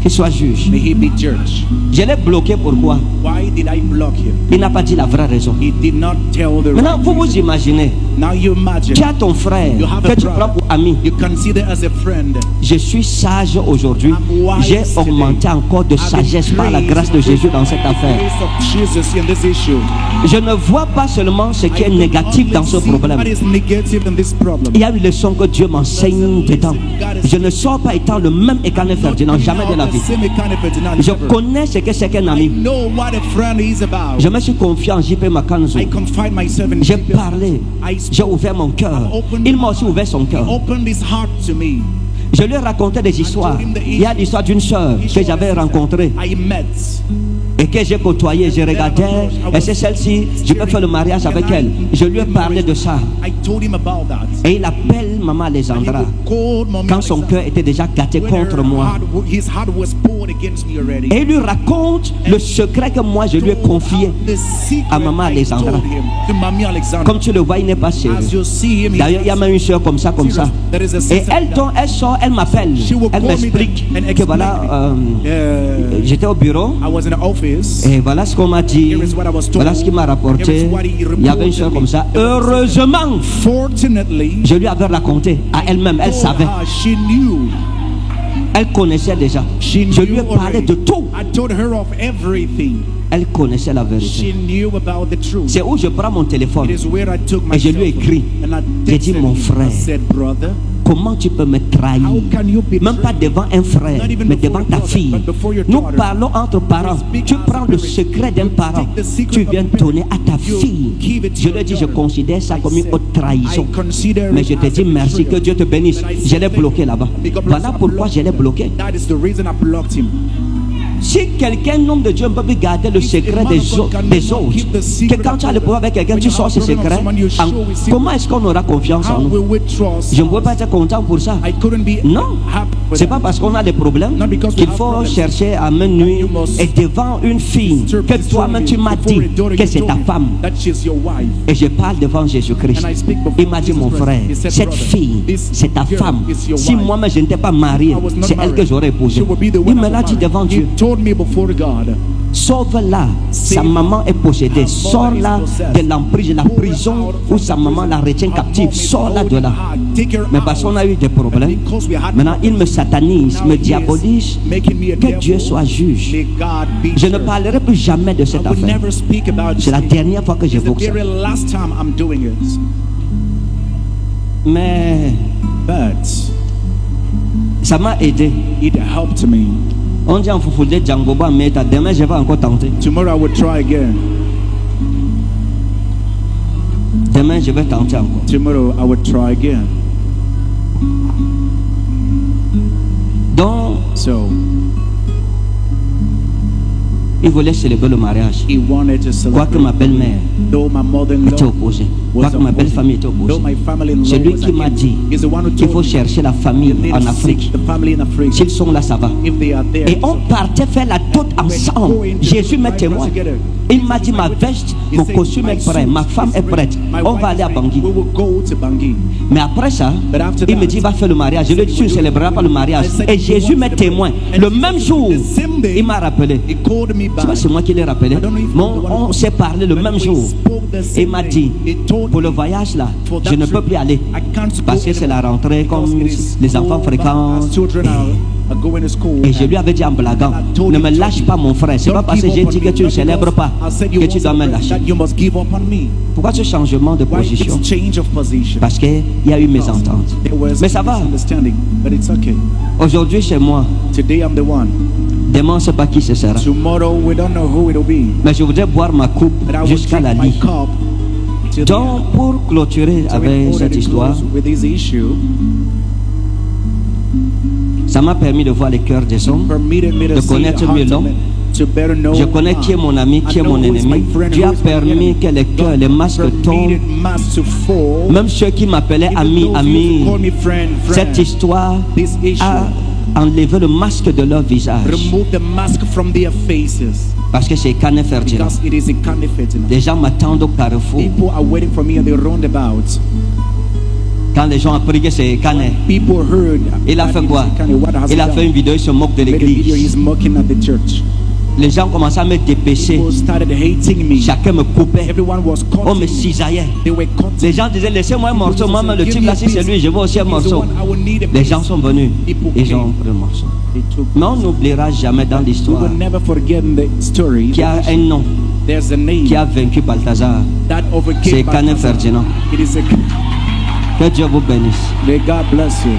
D: Qu'il soit juge.
E: May he be judge.
D: Je l'ai bloqué, pourquoi?
E: Why did I block him?
D: Il n'a pas dit la vraie raison.
E: He did not tell the
D: Maintenant,
E: right
D: vous vous imaginez,
E: Now you imagine
D: tu as ton frère
E: you have
D: que
E: a
D: tu prends
E: brother
D: pour ami.
E: you consider as a friend.
D: Je suis sage aujourd'hui.
E: I'm wise
D: J'ai
E: today.
D: augmenté encore de
E: I've
D: sagesse par la
E: increased
D: grâce de Jésus dans cette
E: the
D: affaire.
E: grace of Jesus in this issue.
D: Je ne vois pas seulement ce qui est
E: I
D: négatif
E: only
D: dans ce
E: see
D: problème.
E: what is negative in this problem.
D: Il y a une leçon que Dieu m'enseigne dedans. Je ne sors pas étant le même Écané Ferdinand, jamais de la vie. Je connais ce que c'est qu'un
E: I
D: ami.
E: know what a friend is about.
D: Je me suis confié en JP Makanzo.
E: I confide myself in
D: J'ai
E: Jesus.
D: parlé,
E: I
D: j'ai ouvert mon cœur. Il m'a aussi ouvert son cœur.
E: opened his heart to me.
D: Je lui ai raconté des histoires. Il y a l'histoire d'une sœur que j'avais rencontrée
E: I met.
D: et que j'ai côtoyée. Je regardais, et c'est celle-ci, je peux faire le mariage avec elle. Je lui ai parlé de ça.
E: I told him about that.
D: Et il appelle Maman Alexandra quand son cœur était déjà gâté contre moi.
E: His heart was poured against me already.
D: Et il lui raconte le secret que moi je lui ai confié.
E: The secret
D: à Maman
E: I
D: Alexandra.
E: told him to Mamie Alexandra.
D: Comme tu le vois, il n'est pas
E: As
D: sérieux.
E: you see him,
D: D'ailleurs, il y a même une soeur comme ça.
E: There is a
D: Et
E: sister
D: elle,
E: like
D: donc, elle sort, elle m'appelle.
E: She will
D: Elle
E: call me
D: m'explique
E: and
D: que voilà, j'étais au bureau.
E: I was in the office.
D: Et voilà ce qu'on m'a dit.
E: Here is what I was told.
D: Voilà ce qu'il m'a rapporté.
E: Here is what he
D: Il y avait une soeur
E: reported
D: comme
E: me.
D: ça. Heureusement,
E: Fortunately,
D: je lui avais raconté à elle-même. Elle
E: told
D: savait.
E: her she knew.
D: Elle connaissait déjà.
E: She
D: Je
E: knew
D: lui ai parlé
E: already.
D: de tout.
E: I told her of everything.
D: Elle connaissait la
E: She
D: vérité.
E: knew about the truth.
D: C'est où je prends mon téléphone.
E: It is where I took my
D: Et je lui ai
E: cell phone
D: écrit.
E: and I
D: J'ai dit,
E: texted
D: mon
E: him.
D: frère,
E: I said, brother,
D: comment tu peux me trahir?
E: how can you betray
D: Même pas devant un frère,
E: Not even
D: mais
E: before
D: devant
E: a
D: ta
E: brother,
D: fille.
E: but before your
D: Nous
E: daughter.
D: parlons entre parents.
E: speak
D: Tu
E: as
D: prends
E: a
D: le
E: parent.
D: secret d'un parent.
E: take the secret
D: Tu
E: of
D: viens
E: a
D: donner à ta
E: You
D: fille.
E: give it to
D: Je
E: your
D: lui ai dit, je
E: daughter.
D: considère ça
E: I
D: comme une
E: said,
D: haute trahison.
E: I consider
D: Mais
E: it
D: je te
E: as
D: dis
E: a
D: merci, que
E: betrayal.
D: Dieu te bénisse.
E: But I
D: Je
E: said,
D: l'ai
E: thank
D: bloqué
E: you.
D: là-bas.
E: May God bless
D: Voilà
E: him. I
D: pourquoi je l'ai
E: blocked him.
D: bloqué.
E: That is the reason I blocked him.
D: Si quelqu'un, un homme de Dieu, ne peut plus garder le secret des autres, que quand tu as le pouvoir avec quelqu'un, tu sors ce secret, comment est-ce qu'on aura confiance en
E: How
D: nous?
E: will we trust?
D: Je ne pouvais pas être content pour ça.
E: I couldn't be
D: Non,
E: happy with
D: c'est
E: that.
D: pas parce qu'on a des problèmes
E: Not because we
D: qu'il
E: have
D: faut
E: problems.
D: chercher à main nue
E: You must
D: et devant une fille que toi-même tu m'as dit que c'est ta femme.
E: that she's your wife.
D: Et je parle devant Jésus-Christ.
E: And I speak before
D: Il m'a dit,
E: Jesus
D: mon
E: Christ.
D: frère,
E: He said,
D: cette
E: brother,
D: fille,
E: this
D: c'est ta
E: girl
D: femme.
E: is your
D: Si
E: wife.
D: moi-même je n'étais pas marié,
E: I was not
D: c'est elle
E: married.
D: que j'aurais épousée.
E: She will be the one
D: Il
E: I
D: me
E: will
D: l'a dit
E: marry.
D: devant
E: He
D: Dieu.
E: told me before God.
D: Sauve-la, sa
E: Save
D: maman est possédée.
E: her.
D: Sors-la
E: Her mother is possessed.
D: de l'emprise de la
E: Pull her
D: prison
E: out
D: où
E: from
D: sa
E: the
D: maman la
E: prison.
D: retient
E: Her
D: captive.
E: mom is
D: Sors-la de
E: holding
D: là.
E: her. Take her
D: Mais parce
E: out.
D: qu'on a eu des problèmes,
E: And because we had
D: maintenant il me satanise,
E: now
D: me
E: he is
D: diabolise.
E: making me a
D: Que
E: devil.
D: Dieu soit juge.
E: May God be
D: Je ne
E: judge.
D: parlerai plus jamais de
E: I
D: cette
E: will
D: affaire.
E: never speak about
D: C'est la
E: this.
D: dernière fois que
E: It's the
D: j'évoque ça.
E: very last time I'm doing it.
D: Mais
E: But
D: ça m'a aidé.
E: it helped me.
D: On dit en Foufoulde Djangoba Meta. Demain, je vais encore tenter.
E: Tomorrow I will try again.
D: Demain, je vais tenter encore.
E: Tomorrow I will try again.
D: Donc,
E: So
D: il voulait célébrer le mariage.
E: he wanted to
D: Quoique
E: celebrate.
D: ma belle-mère
E: Though my
D: était
E: mother-in-law
D: opposée.
E: was
D: Quoique ma belle
E: opposing.
D: famille était
E: Though
D: opposée.
E: my family-in-law
D: C'est lui
E: was
D: qui m'a
E: against.
D: dit
E: He's the one who
D: qu'il faut
E: told me
D: chercher la
E: you
D: famille
E: need
D: en
E: to
D: Afrique.
E: seek the family in Africa.
D: S'ils sont là, ça va.
E: If they are there,
D: Et on partait faire la dot ensemble. Jésus m'est témoin. Il m'a dit, ma veste, mon costume est prêt, ma femme est prête. On va aller à Bangui.
E: We will go to Bangui.
D: Mais après ça, il me dit, va faire le mariage. Je lui ai dit, tu ne célébreras pas le mariage. Et Jésus m'est témoin. Le même jour, il m'a rappelé.
E: He called me
D: Tu vois,
E: back.
D: c'est moi qui l'ai rappelé. Mais on s'est parlé le même jour. Il m'a dit, pour le voyage là, je ne peux plus aller. Parce que c'est la rentrée, comme les enfants fréquentent. Et je lui avais dit en blaguant, ne me lâche pas mon frère. C'est pas parce que j'ai dit que tu ne célèbres pas que tu dois me lâcher. Pourquoi ce changement de position? Parce qu'il y a eu mésentente. Mais ça va. Aujourd'hui c'est moi.
E: Today I'm the one.
D: Demain on ne sait pas qui ce sera.
E: Tomorrow we don't know who it'll be.
D: Mais je voudrais boire ma coupe
E: But I will
D: jusqu'à
E: drink
D: la
E: my
D: lie.
E: cup till the
D: Donc
E: end.
D: pour clôturer
E: So in
D: avec
E: order
D: cette
E: to
D: histoire,
E: close with this issue,
D: ça m'a permis de voir les cœurs des hommes.
E: permitted me to
D: De
E: see
D: connaître
E: the heart
D: mieux
E: of
D: l'homme.
E: men, to better know
D: Je connais qui est mon ami,
E: I
D: qui est
E: know
D: mon
E: who is my
D: ennemi.
E: friend,
D: Dieu
E: who
D: a
E: is my
D: permis
E: enemy.
D: que les cœurs, les masques tombent.
E: Permitted masks to fall.
D: Même ceux qui m'appelaient
E: Even
D: ami,
E: those who
D: ami,
E: call me friend,
D: cette histoire
E: This issue
D: a enlevé le masque de leur visage.
E: remove the mask from their faces
D: Parce que c'est Canet Ferdinand.
E: because it is a counterfeit.
D: Les gens m'attendent au carrefour.
E: People are waiting for me on the roundabout.
D: Quand les gens ont appris que c'est Canet,
E: People heard.
D: il a
E: that
D: fait
E: it is
D: quoi?
E: Kanye. What has he
D: Il a
E: done?
D: fait une vidéo, il se moque de
E: Made a video,
D: l'église.
E: he's mocking at the church.
D: Les gens commençaient à me dépêcher.
E: People started hating me.
D: Chacun me coupait.
E: Everyone was
D: On me
E: cutting me.
D: cisaillait.
E: They were cutting.
D: Les gens disaient, laissez-moi un morceau. Moi-même, le
E: Give
D: type
E: me
D: là,
E: a
D: si c'est
E: piece.
D: lui, je veux aussi un
E: He's the
D: morceau.
E: one, I will need a
D: Les
E: piece.
D: gens sont venus.
E: People
D: Ils ont
E: came.
D: pris le morceau.
E: They took.
D: Mais on n'oubliera jamais dans
E: We
D: l'histoire
E: will never forget the story.
D: qu'il y a un nom
E: There's a name
D: qui a vaincu Balthazar.
E: that overcame
D: C'est Canet
E: Balthazar.
D: Ferdinand.
E: It is a.
D: Que Dieu vous bénisse.
E: May God bless you.